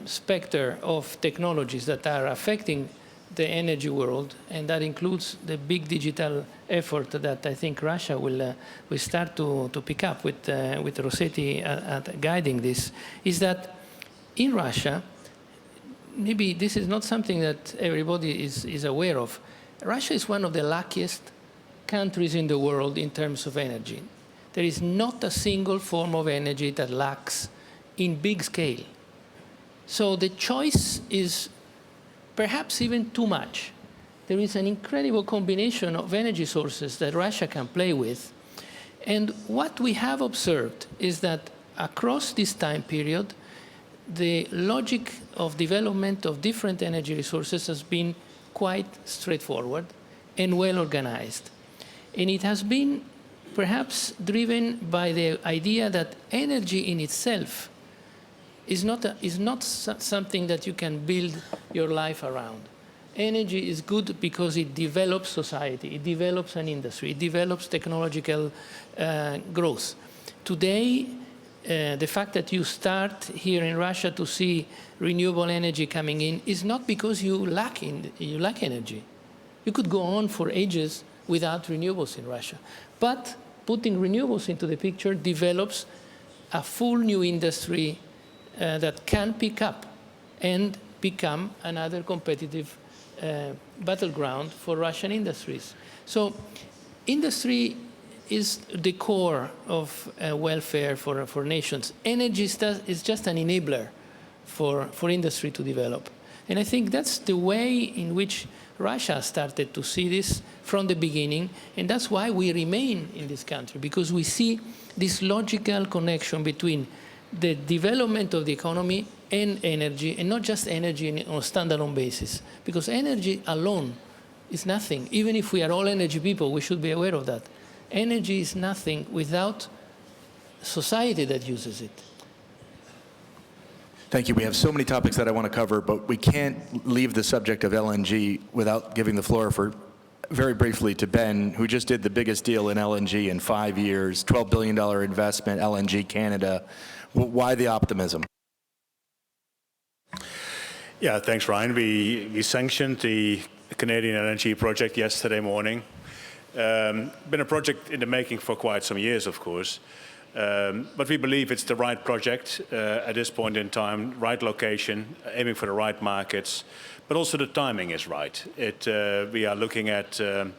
specter of technologies that are affecting the energy world, and that includes the big digital effort that I think Russia will start to pick up with Rossetti guiding this, is that in Russia, maybe this is not something that everybody is aware of. Russia is one of the luckiest countries in the world in terms of energy. There is not a single form of energy that lacks in big scale. So the choice is perhaps even too much. There is an incredible combination of energy sources that Russia can play with. And what we have observed is that across this time period, the logic of development of different energy resources has been quite straightforward and well organized. And it has been perhaps driven by the idea that energy in itself is not something that you can build your life around. Energy is good because it develops society, it develops an industry, it develops technological growth. Today, the fact that you start here in Russia to see renewable energy coming in is not because you lack energy. You could go on for ages without renewables in Russia. But putting renewables into the picture develops a full new industry that can pick up and become another competitive battleground for Russian industries. So industry is the core of welfare for nations. Energy is just an enabler for industry to develop. And I think that's the way in which Russia started to see this from the beginning, and that's why we remain in this country, because we see this logical connection between the development of the economy and energy, and not just energy on a standalone basis. Because energy alone is nothing. Even if we are all energy people, we should be aware of that. Energy is nothing without society that uses it. Thank you. We have so many topics that I want to cover, but we can't leave the subject of LNG without giving the floor very briefly to Ben, who just did the biggest deal in LNG in 5 years, $12 billion investment, LNG Canada. Why the optimism? Yeah, thanks, Ryan. We sanctioned the Canadian LNG project yesterday morning. Been a project in the making for quite some years, of course. But we believe it's the right project at this point in time, right location, aiming for the right markets, but also the timing is right. We are looking at a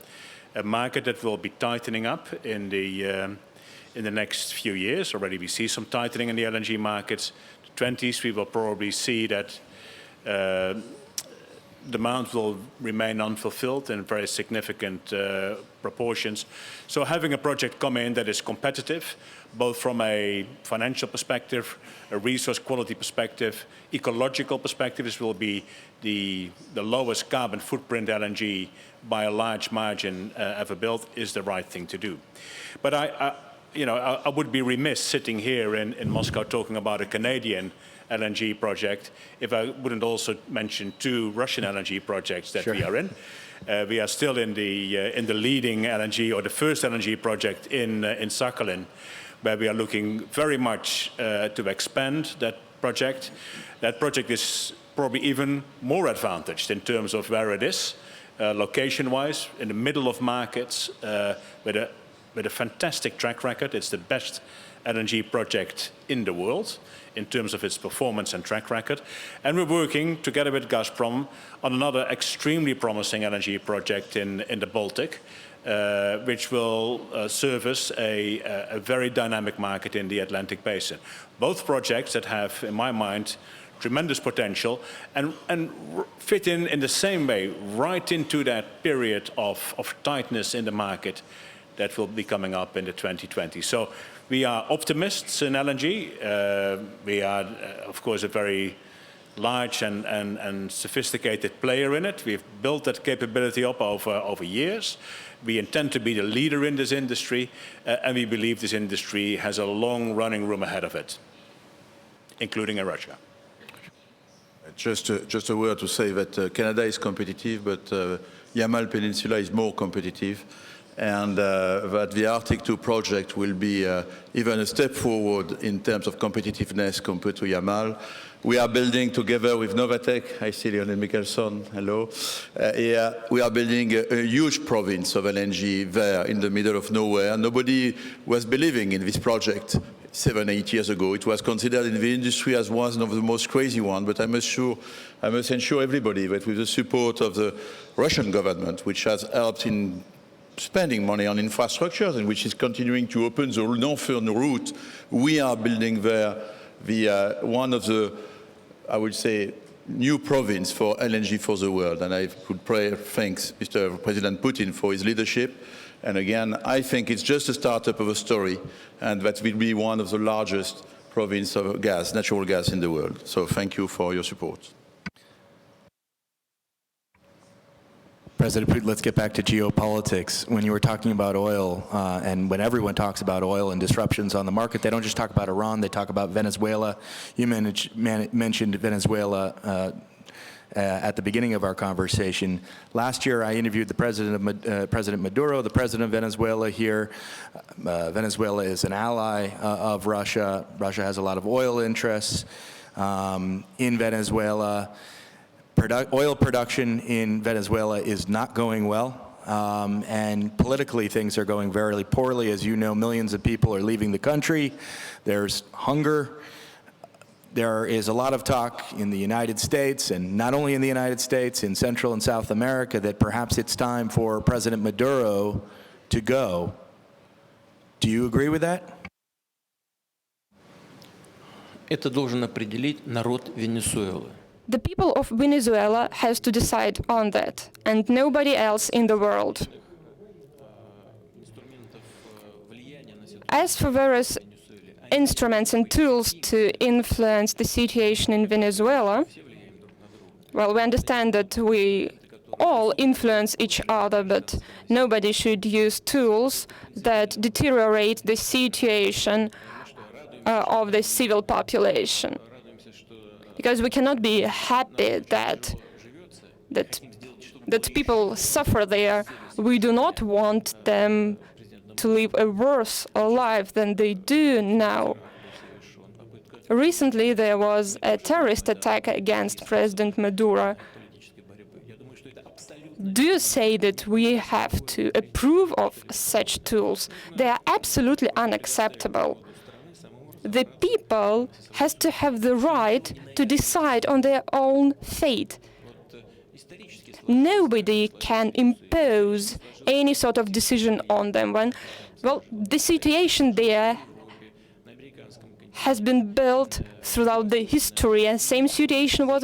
market that will be tightening up in the next few years. Already we see some tightening in the LNG markets. The 20s, we will probably see that demand will remain unfulfilled in very significant proportions. So having a project come in that is competitive, both from a financial perspective, a resource quality perspective, ecological perspective, this will be the lowest carbon footprint LNG by a large margin ever built, is the right thing to do. But I would be remiss sitting here in Moscow talking about a Canadian LNG project if I wouldn't also mention 2 Russian LNG projects that we are in. We are still in the leading LNG, or the first LNG project in Sakhalin, where we are looking very much to expand that project. That project is probably even more advantaged in terms of where it is, location-wise, in the middle of markets, with a fantastic track record. It's the best LNG project in the world in terms of its performance and track record. And we're working together with Gazprom on another extremely promising LNG project in the Baltic, which will service a very dynamic market in the Atlantic Basin. Both projects that have, in my mind, tremendous potential, and fit in the same way right into that period of tightness in the market that will be coming up in the 2020s. So we are optimists in LNG. We are, of course, a very large and sophisticated player in it. We've built that capability up over years. We intend to be the leader in this industry, and we believe this industry has a long running room ahead of it, including in Russia. Just a word to say that Canada is competitive, but Yamal Peninsula is more competitive, and that the Arctic 2 project will be even a step forward in terms of competitiveness compared to Yamal. We are building together with Novatek, I see Lionel Michelson, hello. We are building a huge province of LNG there in the middle of nowhere. Nobody was believing in this project 7, 8 years ago. It was considered in the industry as one of the most crazy ones, but I must ensure everybody that with the support of the Russian government, which has helped in spending money on infrastructures and which is continuing to open the northern route, we are building there one of the, I would say, new province for LNG for the world. And I could thank Mr. President Putin for his leadership. And again, I think it's just a startup of a story, and that will be one of the largest provinces of gas, natural gas in the world. So thank you for your support. President Putin, let's get back to geopolitics. When you were talking about oil, and when everyone talks about oil and disruptions on the market, they don't just talk about Iran, they talk about Venezuela. You mentioned Venezuela at the beginning of our conversation. Last year, I interviewed the President Maduro, the president of Venezuela here. Venezuela is an ally of Russia. Russia has a lot of oil interests in Venezuela. Oil production in Venezuela is not going well, and politically things are going very poorly. As you know, millions of people are leaving the country. There's hunger. There is a lot of talk in the United States, and not only in the United States, in Central and South America, that perhaps it's time for President Maduro to go. Do you agree with that? Это должен определить народ Венесуэлы. The people of Venezuela has to decide on that, and nobody else in the world. As for various instruments and tools to influence the situation in Venezuela, well, we understand that we all influence each other, but nobody should use tools that deteriorate the situation of the civil population. Because we cannot be happy that people suffer there. We do not want them to live a worse life than they do now. Recently, there was a terrorist attack against President Maduro. Do you say that we have to approve of such tools? They are absolutely unacceptable. The people has to have the right to decide on their own fate. Nobody can impose any sort of decision on them. The situation there has been built throughout the history, and same situation was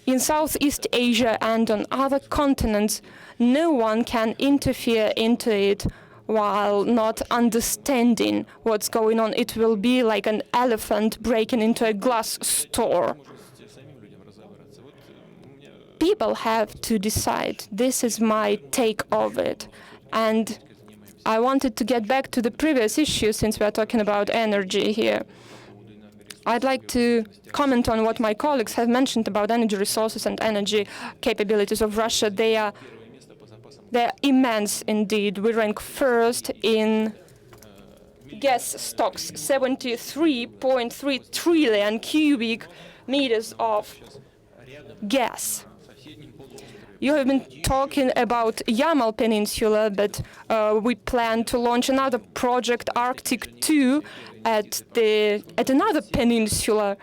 in Southeast Asia and on other continents. No one can interfere into it while not understanding what's going on. It will be like an elephant breaking into a glass store. People have to decide. This is my take of it. And I wanted to get back to the previous issue, since we are talking about energy here. I'd like to comment on what my colleagues have mentioned about energy resources and energy capabilities of Russia. They're immense indeed. We rank first in gas stocks, 73.3 trillion cubic meters of gas. You have been talking about Yamal Peninsula, but we plan to launch another project, Arctic 2, at another peninsula,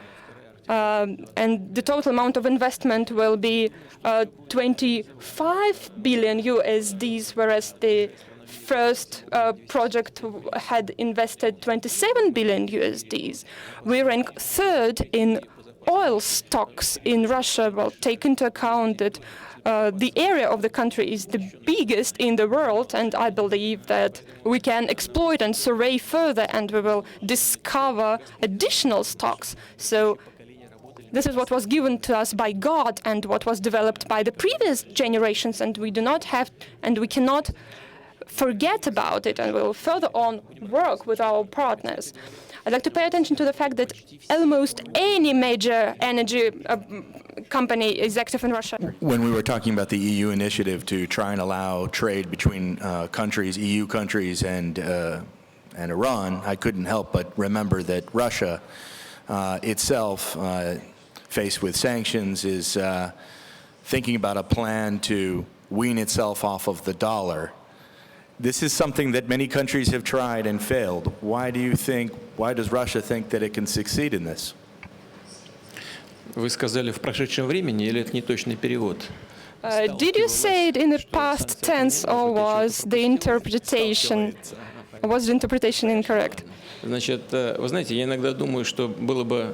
and the total amount of investment will be 25 billion USDs, whereas the first project had invested 27 billion USDs. We rank third in oil stocks in Russia. Well, take into account that the area of the country is the biggest in the world, and I believe that we can exploit and survey further, and we will discover additional stocks. So this is what was given to us by God and what was developed by the previous generations, and we do not have, and we cannot forget about it, and we will further on work with our partners. I'd like to pay attention to the fact that almost any major energy company is active in Russia. When we were talking about the EU initiative to try and allow trade between countries, EU countries and Iran, I couldn't help but remember that Russia itself, faced with sanctions, is thinking about a plan to wean itself off of the dollar. This is something that many countries have tried and failed. Why does Russia think that it can succeed in this? Вы сказали в прошедшем времени или это неточный перевод? Did you say it in the past tense, or was the interpretation incorrect? Значит, вы знаете, я иногда думаю, что было бы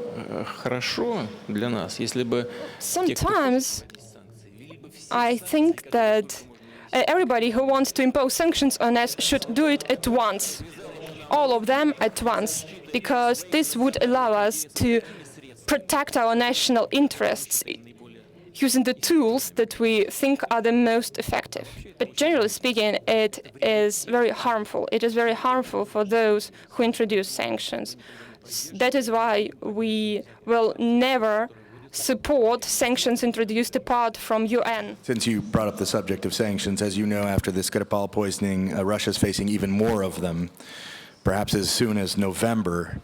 хорошо для нас, если бы... Sometimes I think that everybody who wants to impose sanctions on us should do it at once, all of them at once, because this would allow us to protect our national interests using the tools that we think are the most effective. But generally speaking, it is very harmful. It is very harmful for those who introduce sanctions. That is why we will never support sanctions introduced apart from UN. Since you brought up the subject of sanctions, as you know, after the Skripal poisoning, Russia's facing even more of them, perhaps as soon as November.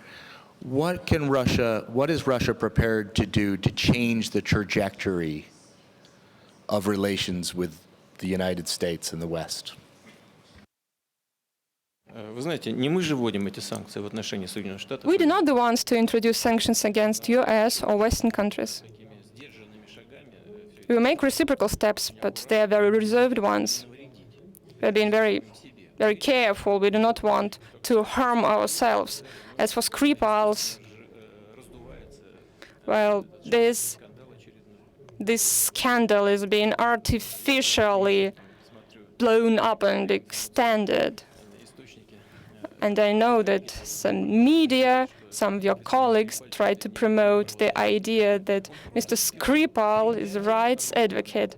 What is Russia prepared to do to change the trajectory of relations with the United States and the West? Вы знаете, не мы же вводим эти санкции в отношении Соединенных Штатов. We do not the ones to introduce sanctions against US or Western countries. We make reciprocal steps, but they are very reserved ones. We are being very, very careful. We do not want to harm ourselves. As for Skripals, well, this scandal is being artificially blown up and extended. And I know that some media, some of your colleagues try to promote the idea that Mr. Skripal is a rights advocate.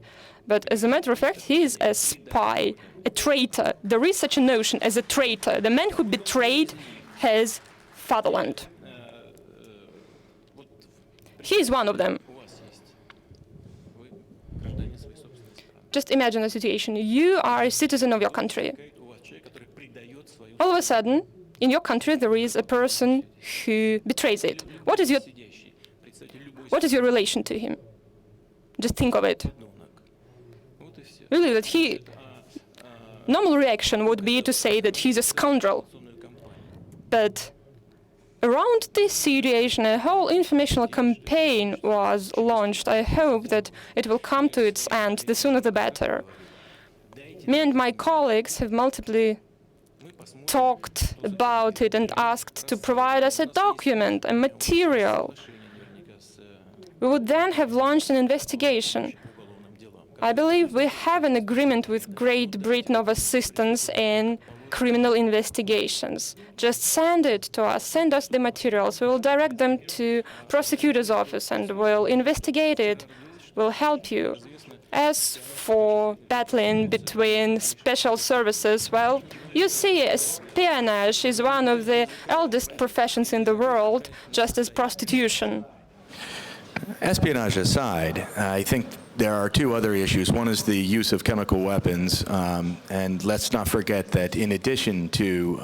But as a matter of fact, he is a spy, a traitor. There is such a notion as a traitor. The man who betrayed his fatherland. He is one of them. Just imagine the situation. You are a citizen of your country. All of a sudden, in your country, there is a person who betrays it. What is your relation to him? Just think of it. Really, that normal reaction would be to say that he's a scoundrel. But around this situation, a whole informational campaign was launched. I hope that it will come to its end, the sooner the better. Me and my colleagues have multiply talked about it and asked to provide us a document, a material. We would then have launched an investigation. I believe we have an agreement with Great Britain of assistance in criminal investigations. Just send it to us, send us the materials. We will direct them to prosecutor's office and we'll investigate it. We'll help you. As for battling between special services, well, you see, espionage is one of the oldest professions in the world, just as prostitution. Espionage aside, I think there are two other issues. One is the use of chemical weapons, and let's not forget that in addition to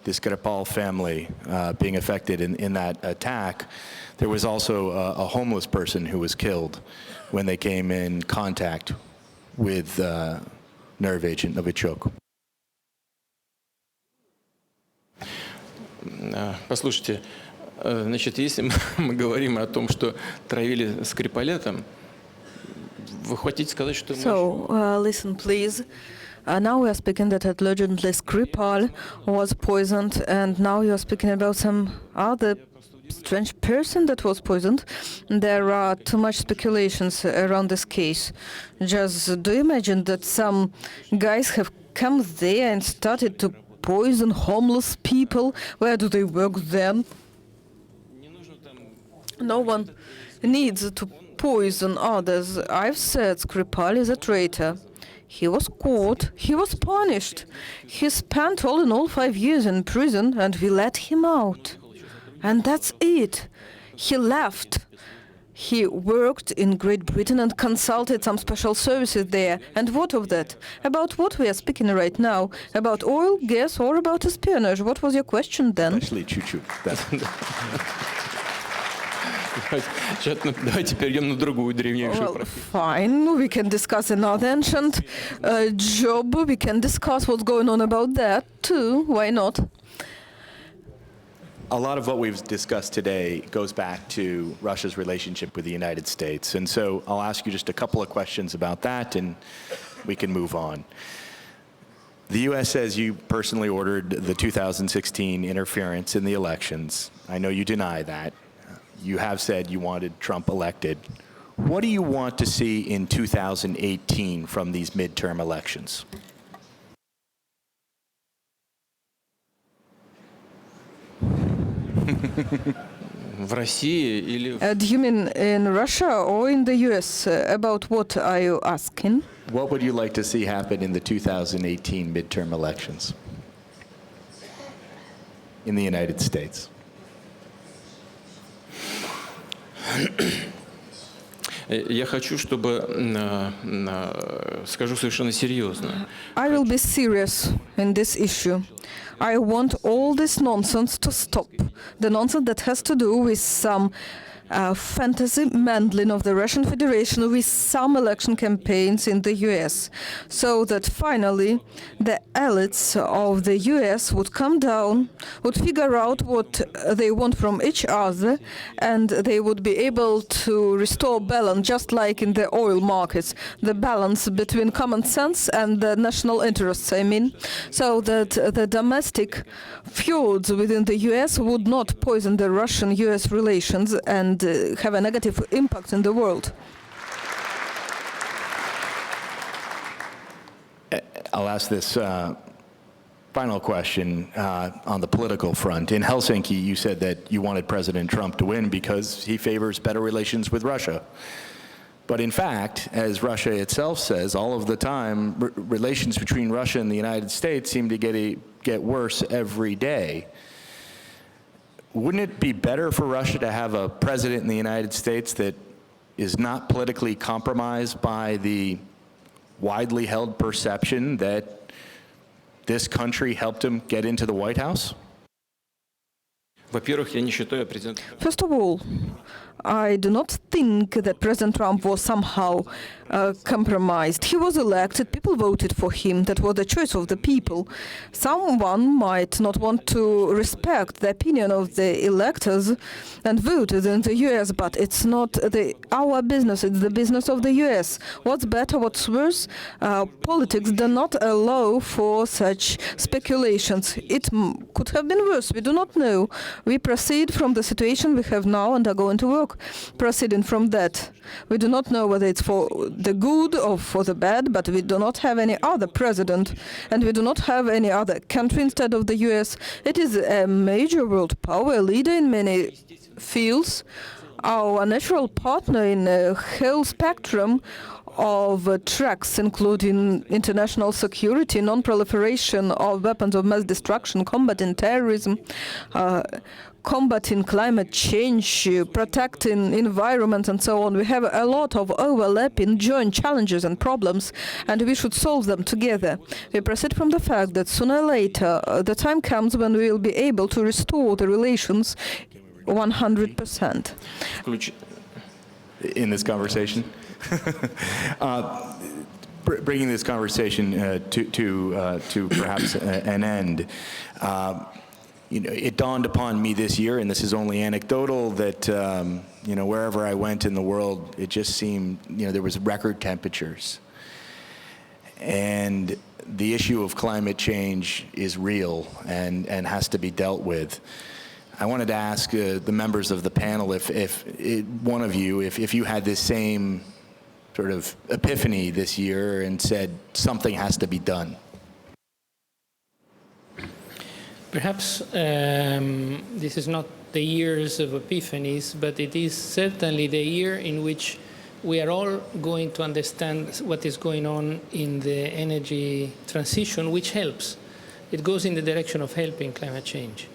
the Skripal family being affected in that attack, there was also a homeless person who was killed when they came in contact with nerve agent Novichok. Послушайте, значит, если мы говорим о том, что травили Скрипаля, там, вы хотите сказать, что... So, listen, please. Now we are speaking that allegedly Skripal was poisoned, and now you are speaking about some other strange person that was poisoned. There are too much speculations around this case. Just do you imagine that some guys have come there and started to poison homeless people? Where do they work then? No one needs to poison others. I've said Skripal is a traitor. He was caught, he was punished. He spent all in all 5 years in prison, and we let him out. And that's it. He left. He worked in Great Britain and consulted some special services there. And what of that? About what we are speaking right now? About oil, gas, or about espionage? What was your question then? Actually, чуть-чуть. Давайте перейдем на другую древнейшую профессию. Fine, we can discuss another ancient job. We can discuss what's going on about that too. Why not? A lot of what we've discussed today goes back to Russia's relationship with the United States. And so I'll ask you just a couple of questions about that, and we can move on. The U.S. says you personally ordered the 2016 interference in the elections. I know you deny that. You have said you wanted Trump elected. What do you want to see in 2018 from these midterm elections? В России или... Do you mean in Russia or in the US? About what are you asking? What would you like to see happen in the 2018 midterm elections in the United States? Я хочу, чтобы... Скажу совершенно серьезно. I will be serious in this issue. I want all this nonsense to stop. The nonsense that has to do with some fantasy meddling of the Russian Federation with some election campaigns in the US, so that finally the elites of the US would come down, would figure out what they want from each other, and they would be able to restore balance, just like in the oil markets, the balance between common sense and the national interests, I mean, so that the domestic feuds within the US would not poison the Russian-US relations and have a negative impact in the world. I'll ask this final question on the political front. In Helsinki, you said that you wanted President Trump to win because he favors better relations with Russia. But in fact, as Russia itself says, all of the time, relations between Russia and the United States seem to get worse every day. Wouldn't it be better for Russia to have a president in the United States that is not politically compromised by the widely held perception that this country helped him get into the White House? First of all, I do not think that President Trump was somehow compromised. He was elected, people voted for him, that was the choice of the people. Someone might not want to respect the opinion of the electors and voted in the US, but it's not our business, it's the business of the US. What's better, what's worse? Politics do not allow for such speculations. It could have been worse, we do not know. We proceed from the situation we have now and are going to work proceeding from that. We do not know whether it's for the good or for the bad, but we do not have any other president, and we do not have any other country instead of the US. It is a major world power, leader in many fields, our natural partner in a whole spectrum of tracks, including international security, non-proliferation of weapons of mass destruction, combating terrorism, combating climate change, protecting environment, and so on. We have a lot of overlapping joint challenges and problems, and we should solve them together. We proceed from the fact that sooner or later the time comes when we will be able to restore the relations 100%. In this conversation? Bringing this conversation to perhaps an end, it dawned upon me this year, and this is only anecdotal, that wherever I went in the world, it just seemed there was record temperatures, and the issue of climate change is real and has to be dealt with. I wanted to ask the members of the panel if one of you, if you had this same sort of epiphany this year and said something has to be done. Perhaps this is not the years of epiphanies, but it is certainly the year in which we are all going to understand what is going on in the energy transition, which helps. It goes in the direction of helping climate change.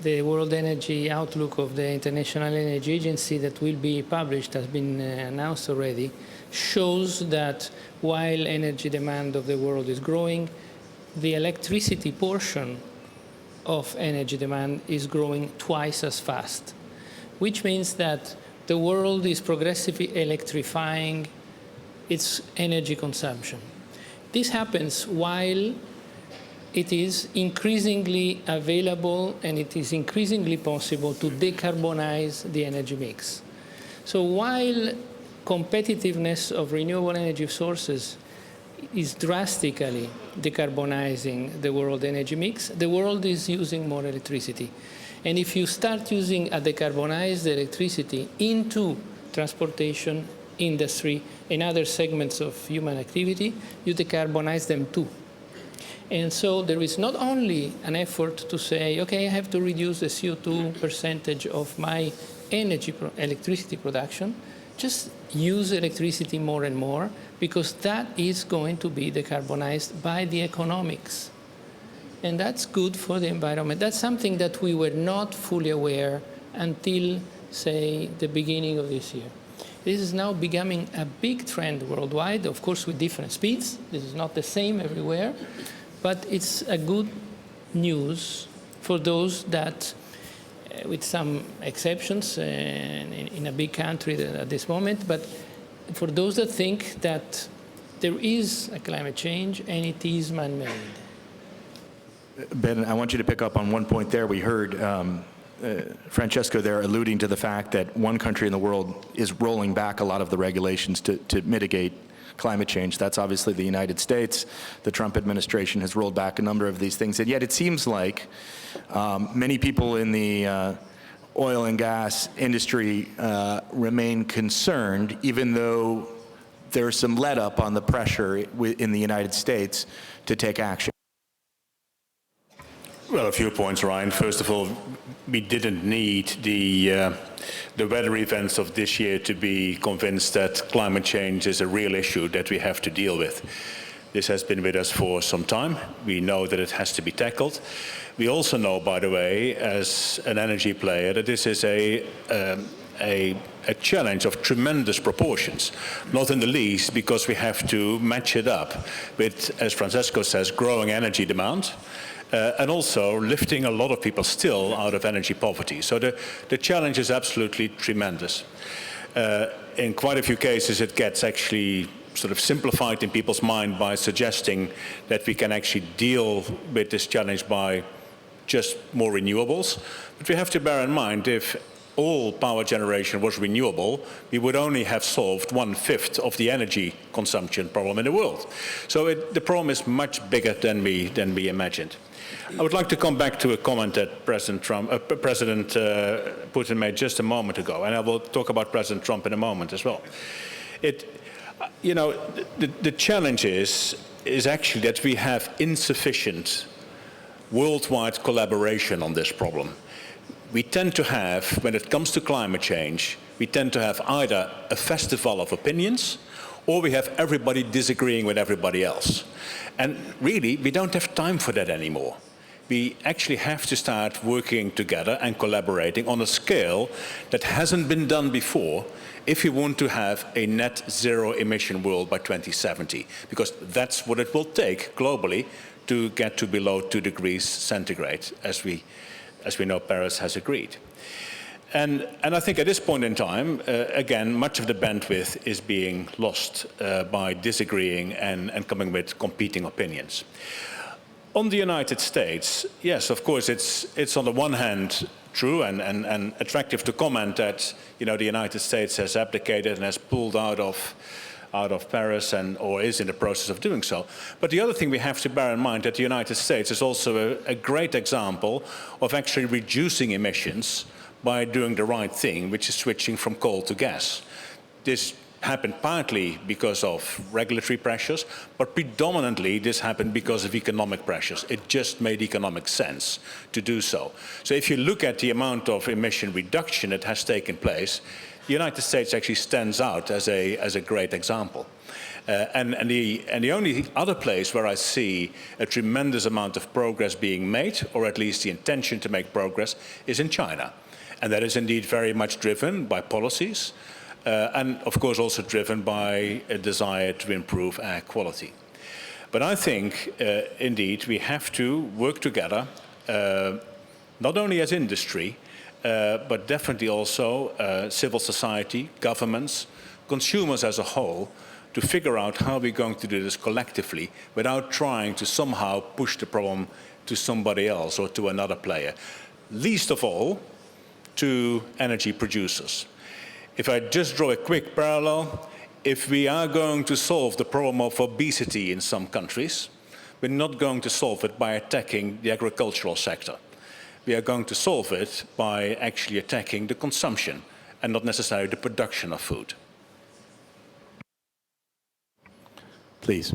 The World Energy Outlook of the International Energy Agency that will be published, has been announced already, shows that while energy demand of the world is growing, the electricity portion of energy demand is growing twice as fast, which means that the world is progressively electrifying its energy consumption. This happens while it is increasingly available and it is increasingly possible to decarbonize the energy mix. So while competitiveness of renewable energy sources is drastically decarbonizing the world energy mix, the world is using more electricity. And if you start using a decarbonized electricity into transportation, industry, and other segments of human activity, you decarbonize them too. And so there is not only an effort to say, okay, I have to reduce the CO2 percentage of my electricity production, just use electricity more and more, because that is going to be decarbonized by the economics. And that's good for the environment. That's something that we were not fully aware until, say, the beginning of this year. This is now becoming a big trend worldwide, of course with different speeds. This is not the same everywhere, but it's a good news for those that, with some exceptions in a big country at this moment, but for those that think that there is a climate change and it is man-made. Ben, I want you to pick up on one point there. We heard Francesco there alluding to the fact that one country in the world is rolling back a lot of the regulations to mitigate climate change. That's obviously the United States. The Trump administration has rolled back a number of these things, and yet it seems like many people in the oil and gas industry remain concerned, even though there's some let up on the pressure in the United States to take action. Well, a few points, Ryan. First of all, we didn't need the weather events of this year to be convinced that climate change is a real issue that we have to deal with. This has been with us for some time. We know that it has to be tackled. We also know, by the way, as an energy player, that this is a challenge of tremendous proportions, not in the least because we have to match it up with, as Francesco says, growing energy demand, and also lifting a lot of people still out of energy poverty. So the challenge is absolutely tremendous. In quite a few cases, it gets actually sort of simplified in people's mind by suggesting that we can actually deal with this challenge by just more renewables. But we have to bear in mind, if all power generation was renewable, we would only have solved 1/5 of the energy consumption problem in the world. So the problem is much bigger than we imagined. I would like to come back to a comment that President Putin made just a moment ago, and I will talk about President Trump in a moment as well. The challenge is actually that we have insufficient worldwide collaboration on this problem. We tend to have, when it comes to climate change, we tend to have either a festival of opinions or we have everybody disagreeing with everybody else. And really, we don't have time for that anymore. We actually have to start working together and collaborating on a scale that hasn't been done before if we want to have a net zero emission world by 2070, because that's what it will take globally to get to below 2 degrees centigrade, as we know Paris has agreed. And I think at this point in time, again, much of the bandwidth is being lost by disagreeing and coming with competing opinions. On the United States, yes, of course, it's on the one hand true and attractive to comment that the United States has abdicated and has pulled out of out of Paris or is in the process of doing so. But the other thing we have to bear in mind that the United States is also a great example of actually reducing emissions by doing the right thing, which is switching from coal to gas. This happened partly because of regulatory pressures, but predominantly this happened because of economic pressures. It just made economic sense to do so. So if you look at the amount of emission reduction that has taken place, the United States actually stands out as a great example. And the only other place where I see a tremendous amount of progress being made, or at least the intention to make progress, is in China. And that is indeed very much driven by policies, and of course also driven by a desire to improve air quality. But I think, indeed, we have to work together, not only as industry, but definitely also civil society, governments, consumers as a whole, to figure out how we're going to do this collectively without trying to somehow push the problem to somebody else or to another player. Least of all, to energy producers. If I just draw a quick parallel, if we are going to solve the problem of obesity in some countries, we're not going to solve it by attacking the agricultural sector. We are going to solve it by actually attacking the consumption and not necessarily the production of food. Please.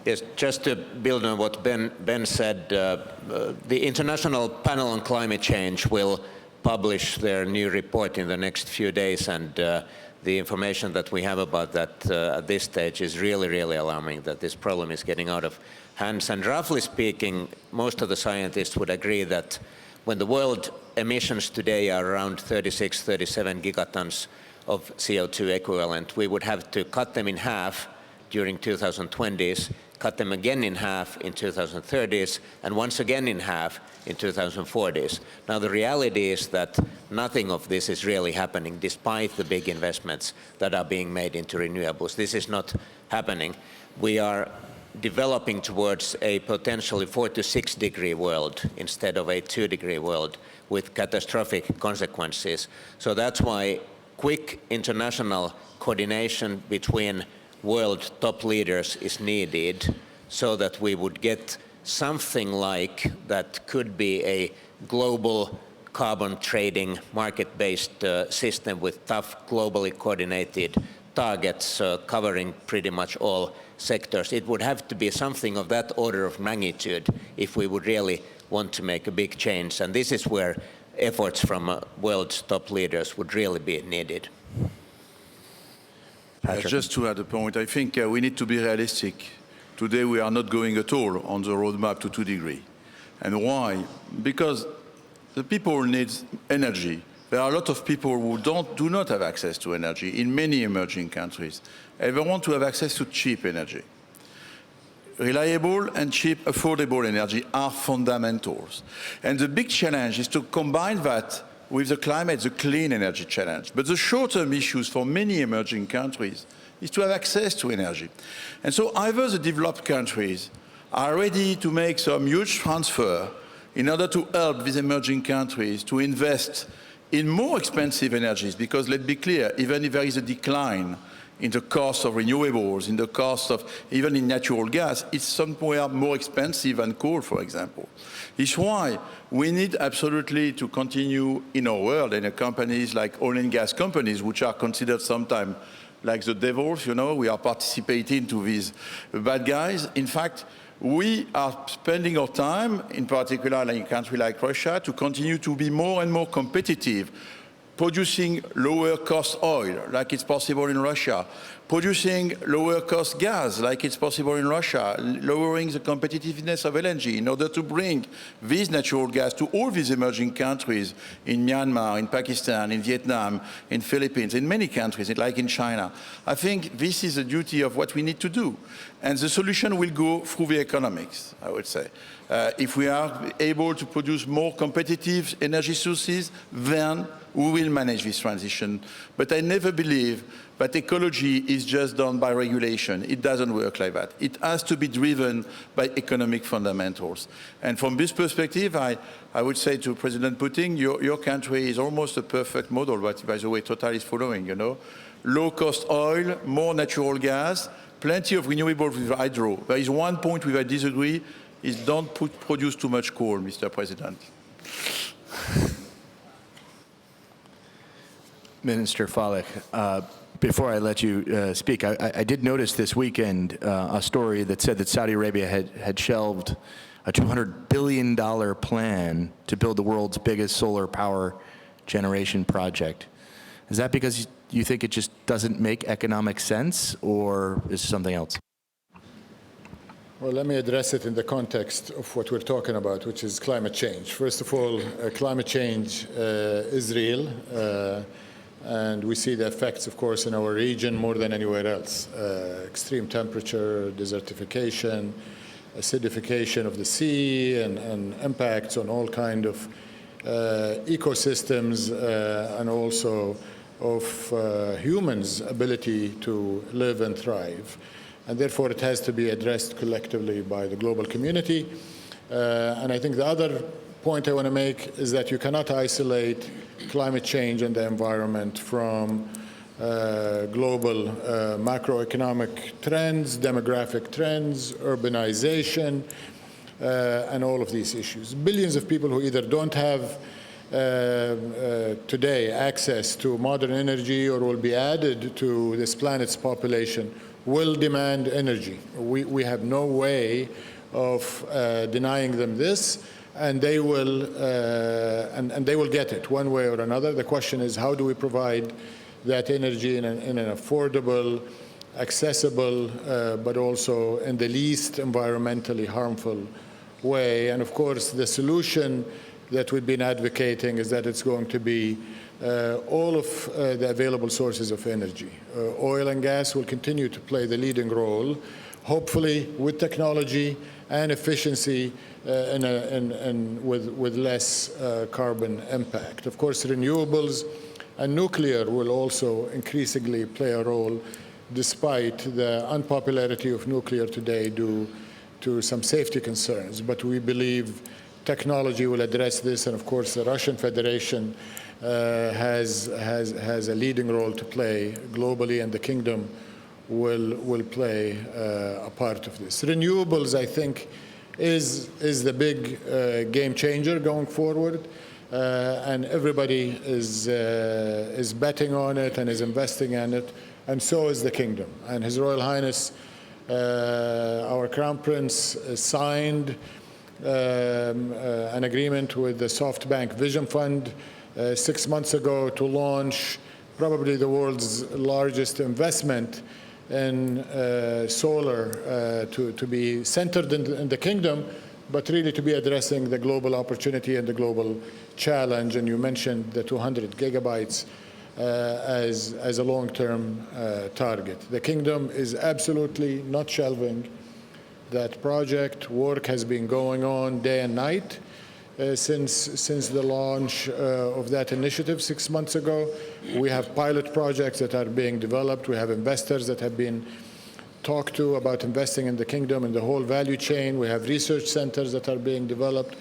Yes, just to build on what Ben said, the International Panel on Climate Change will publish their new report in the next few days, and the information that we have about that at this stage is really, really alarming, that this problem is getting out of hands. And roughly speaking, most of the scientists would agree that when the world emissions today are around 36, 37 gigatons of CO2 equivalent, we would have to cut them in half during 2020s, cut them again in half in 2030s, and once again in half in 2040s. Now, the reality is that nothing of this is really happening, despite the big investments that are being made into renewables. This is not happening. We are developing towards a potentially 4 to 6 degree world instead of a 2 degree world with catastrophic consequences. So that's why quick international coordination between world top leaders is needed, so that we would get something like that could be a global carbon trading market-based system with tough globally coordinated targets covering pretty much all sectors. It would have to be something of that order of magnitude if we would really want to make a big change, and this is where efforts from world's top leaders would really be needed. Just to add a point, I think we need to be realistic. Today we are not going at all on the roadmap to 2 degrees. And why? Because the people need energy. There are a lot of people who do not have access to energy in many emerging countries, and they want to have access to cheap energy. Reliable and cheap, affordable energy are fundamentals. And the big challenge is to combine that with the climate, the clean energy challenge. But the short-term issues for many emerging countries is to have access to energy. And so either the developed countries are ready to make some huge transfer in order to help these emerging countries to invest in more expensive energies, because let's be clear, even if there is a decline in the cost of renewables, in the cost of even in natural gas, it's somewhere more expensive than coal, for example. It's why we need absolutely to continue in our world, and companies like oil and gas companies, which are considered sometimes like the devils, you know, we are participating to these bad guys. In fact, we are spending our time, in particular in a country like Russia, to continue to be more and more competitive, producing lower cost oil, like it's possible in Russia, producing lower cost gas, like it's possible in Russia, lowering the competitiveness of LNG in order to bring this natural gas to all these emerging countries in Myanmar, in Pakistan, in Vietnam, in Philippines, in many countries, like in China. I think this is the duty of what we need to do. And the solution will go through the economics, I would say. If we are able to produce more competitive energy sources, then we will manage this transition. But I never believe that ecology is is just done by regulation. It doesn't work like that. It has to be driven by economic fundamentals. And from this perspective, I would say to President Putin, your country is almost a perfect model, but by the way, Total is following, you know. Low-cost oil, more natural gas, plenty of renewables with hydro. There is one point where I disagree, is don't produce too much coal, Mr. President. Minister Falek, before I let you speak, I did notice this weekend a story that said that Saudi Arabia had shelved a $200 billion plan to build the world's biggest solar power generation project. Is that because you think it just doesn't make economic sense, or is it something else? Well, let me address it in the context of what we're talking about, which is climate change. First of all, climate change is real, and we see the effects, of course, in our region more than anywhere else. Extreme temperature, desertification, acidification of the sea, and impacts on all kind of ecosystems, and also of humans' ability to live and thrive. And therefore, it has to be addressed collectively by the global community. And I think the other point I want to make is that you cannot isolate climate change and the environment from global macroeconomic trends, demographic trends, urbanization, and all of these issues. Billions of people who either don't have today access to modern energy or will be added to this planet's population will demand energy. We have no way of denying them this, and they will get it one way or another. The question is, how do we provide that energy in an affordable, accessible, but also in the least environmentally harmful way? And of course, the solution that we've been advocating is that it's going to be all of the available sources of energy. Oil and gas will continue to play the leading role, hopefully with technology and efficiency and with less carbon impact. Of course, renewables and nuclear will also increasingly play a role, despite the unpopularity of nuclear today due to some safety concerns. But we believe technology will address this, and of course the Russian Federation has a leading role to play globally, and the kingdom will play a part of this. Renewables, I think, is the big game changer going forward, and everybody is betting on it and is investing in it, and so is the kingdom. And His Royal Highness, our Crown Prince, signed an agreement with the SoftBank Vision Fund 6 months ago to launch probably the world's largest investment in solar, to be centered in the kingdom, but really to be addressing the global opportunity and the global challenge. And you mentioned the 200 gigabytes as a long-term target. The kingdom is absolutely not shelving that project. Work has been going on day and night since the launch of that initiative 6 months ago. We have pilot projects that are being developed. We have investors that have been talked to about investing in the kingdom and the whole value chain. We have research centers that are being developed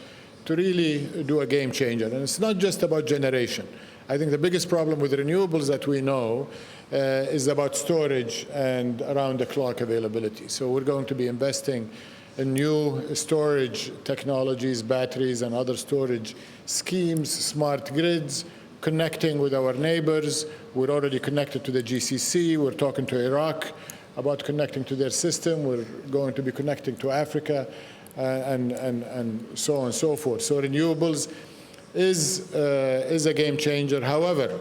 to really do a game changer. And it's not just about generation. I think the biggest problem with renewables that we know is about storage and around-the-clock availability. So we're going to be investing in new storage technologies, batteries, and other storage schemes, smart grids, connecting with our neighbors. We're already connected to the GCC. We're talking to Iraq about connecting to their system. We're going to be connecting to Africa, and so on and so forth. So renewables is a game changer. However,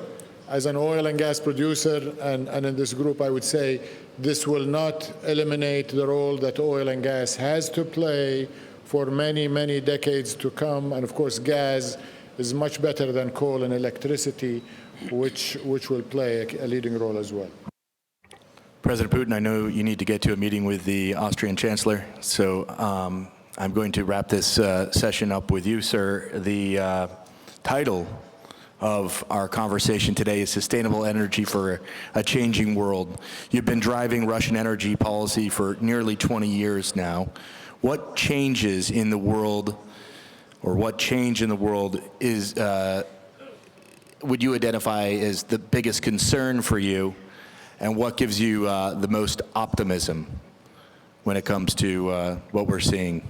as an oil and gas producer, and in this group, I would say this will not eliminate the role that oil and gas has to play for many, many decades to come. And of course, gas is much better than coal and electricity, which will play a leading role as well. President Putin, I know you need to get to a meeting with the Austrian Chancellor, so I'm going to wrap this session up with you, sir. The title of our conversation today is sustainable energy for a changing world. You've been driving Russian energy policy for nearly 20 years now. What changes in the world, or what change in the world is, would you identify as the biggest concern for you, and what gives you the most optimism when it comes to what we're seeing?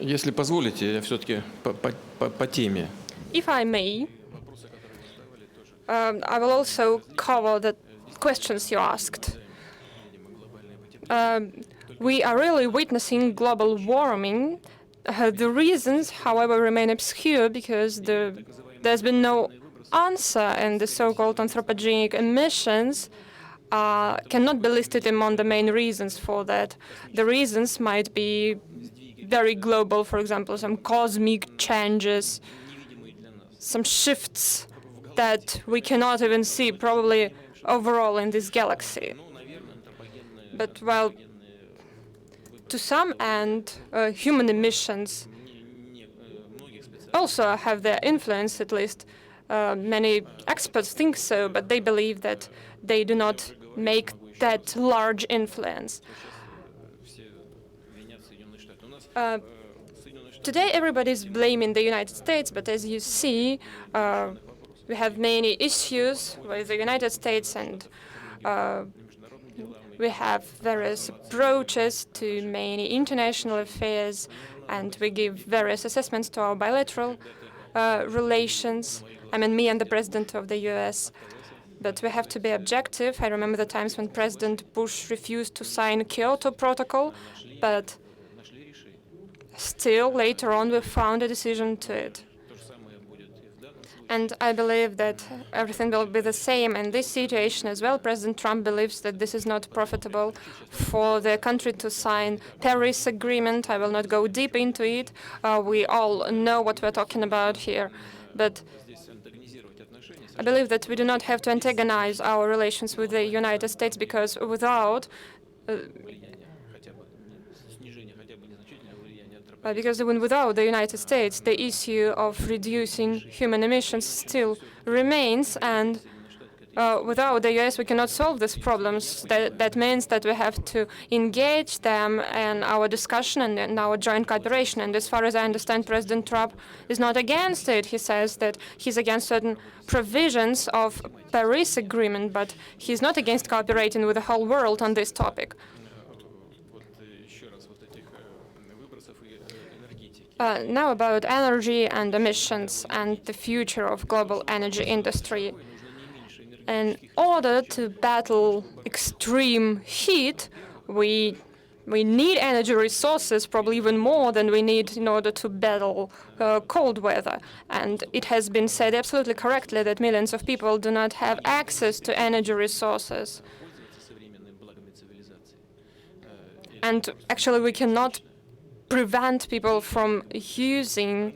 Если позволите, я все-таки по теме. If I may, I will also cover the questions you asked. We are really witnessing global warming. The reasons, however, remain obscure because there's been no answer, and the so-called anthropogenic emissions cannot be listed among the main reasons for that. The reasons might be very global, for example, some cosmic changes, some shifts that we cannot even see probably overall in this galaxy. But, well, to some end, human emissions also have their influence, at least many experts think so, but they believe that they do not make that large influence. Today, everybody's blaming the United States, but as you see, we have many issues with the United States, and we have various approaches to many international affairs, and we give various assessments to our bilateral relations. I mean, me and the President of the US. But we have to be objective. I remember the times when President Bush refused to sign Kyoto Protocol, but still, later on, we found a decision to it. And I believe that everything will be the same in this situation as well. President Trump believes that this is not profitable for the country to sign Paris Agreement. I will not go deep into it. We all know what we're talking about here. But I believe that we do not have to antagonize our relations with the United States, because without even without the United States, the issue of reducing human emissions still remains, and without the US, we cannot solve these problems. That means that we have to engage them in our discussion and in our joint cooperation. And as far as I understand, President Trump is not against it. He says that he's against certain provisions of Paris Agreement, but he's not against cooperating with the whole world on this topic. Now about energy and emissions and the future of global energy industry. In order to battle extreme heat, we need energy resources probably even more than we need in order to battle cold weather. And it has been said absolutely correctly that millions of people do not have access to energy resources. And actually, we cannot prevent people from using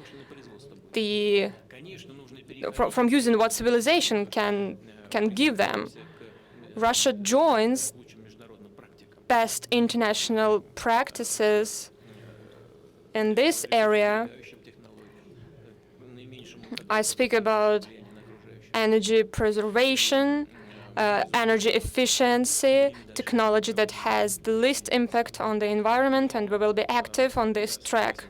using what civilization can give them. Russia joins best international practices in this area. I speak about energy preservation, energy efficiency, technology that has the least impact on the environment, and we will be active on this track.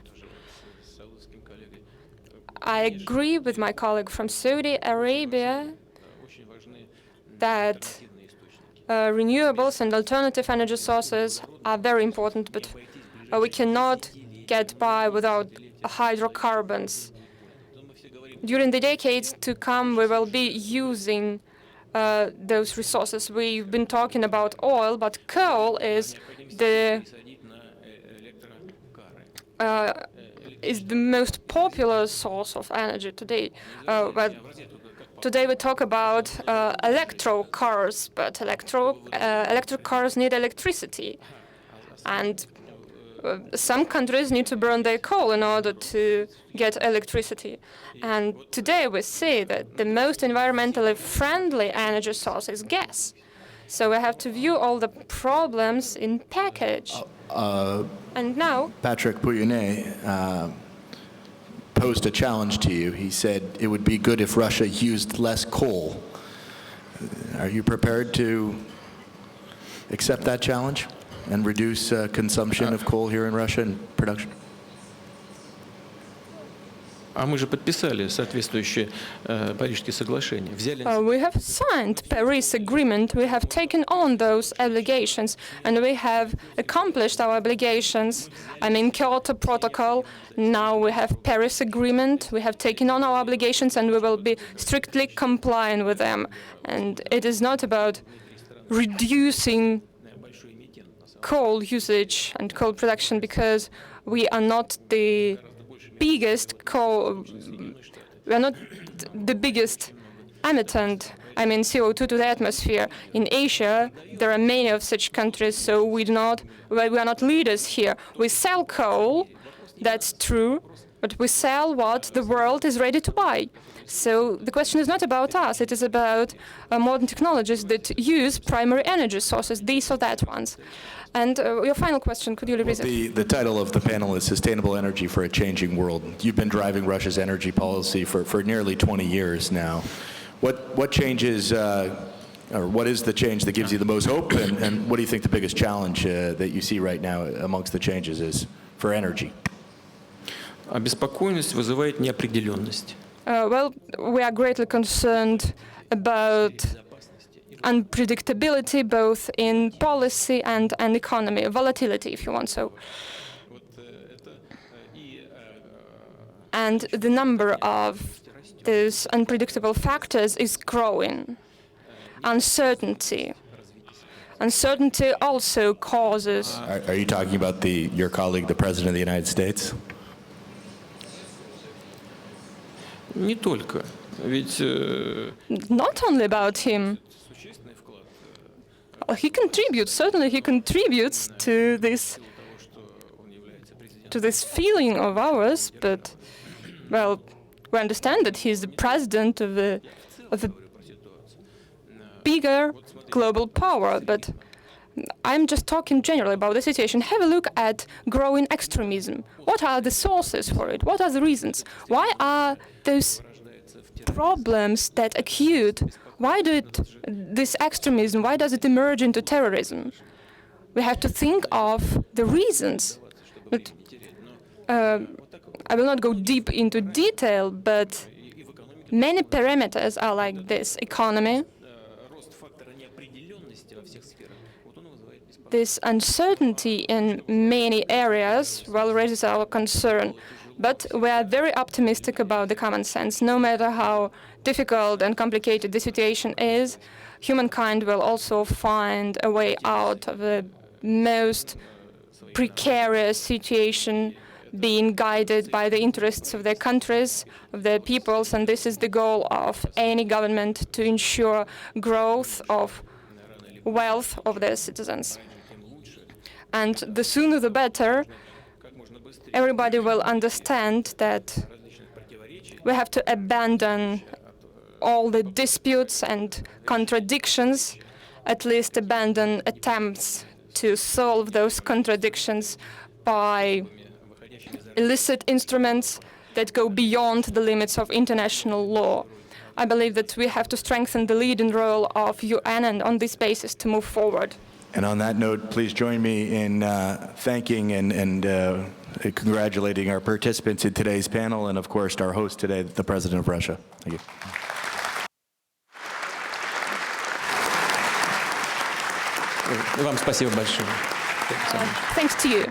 I agree with my colleague from Saudi Arabia that renewables and alternative energy sources are very important, but we cannot get by without hydrocarbons. During the decades to come, we will be using those resources. We've been talking about oil, but coal is the most popular source of energy today. But today we talk about electro cars, but electric cars need electricity, and some countries need to burn their coal in order to get electricity. And today we see that the most environmentally friendly energy source is gas. So we have to view all the problems in package. And now, Patrick Pouyanné posed a challenge to you. He said it would be good if Russia used less coal. Are you prepared to accept that challenge and reduce consumption of coal here in Russia and production? А мы же подписали соответствующие Парижские соглашения. We have signed Paris Agreement. We have taken on those obligations, and we have accomplished our obligations. I mean, Kyoto Protocol. Now we have Paris Agreement. We have taken on our obligations, and we will be strictly compliant with them. And it is not about reducing coal usage and coal production, because we are not the biggest coal, we are not the biggest emittent, I mean CO2 to the atmosphere. In Asia, there are many of such countries, so we are not leaders here. We sell coal, that's true, but we sell what the world is ready to buy. So the question is not about us, it is about modern technologies that use primary energy sources, these or that ones. And your final question, could you repeat it? The title of the panel is Sustainable Energy for a Changing World. You've been driving Russia's energy policy for nearly 20 years now. What changes, or what is the change that gives you the most hope, and what do you think the biggest challenge that you see right now amongst the changes is for energy? Обеспокоенность вызывает неопределенность. Well, we are greatly concerned about unpredictability, both in policy and economy, volatility, if you want so. And the number of those unpredictable factors is growing. Uncertainty. Uncertainty also causes... Are you talking about your colleague, the President of the United States? Не только. Ведь... Not only about him. He contributes, certainly he contributes to this feeling of ours, but, well, we understand that he's the president of a bigger global power, but I'm just talking generally about the situation. Have a look at growing extremism. What are the sources for it? What are the reasons? Why are those problems that acute? Why this extremism, why does it emerge into terrorism? We have to think of the reasons. But, I will not go deep into detail, but many parameters are like this. Economy, this uncertainty in many areas, well, raises our concern. But we are very optimistic about the common sense. No matter how difficult and complicated the situation is, humankind will also find a way out of the most precarious situation, being guided by the interests of their countries, of their peoples, and this is the goal of any government, to ensure growth of wealth of their citizens. And the sooner the better, everybody will understand that we have to abandon all the disputes and contradictions, at least abandon attempts to solve those contradictions by illicit instruments that go beyond the limits of international law. I believe that we have to strengthen the leading role of UN and on this basis to move forward. And on that note, please join me in thanking and congratulating our participants in today's panel, and of course our host today, the President of Russia. Thank you. Вам спасибо большое. Thanks to you.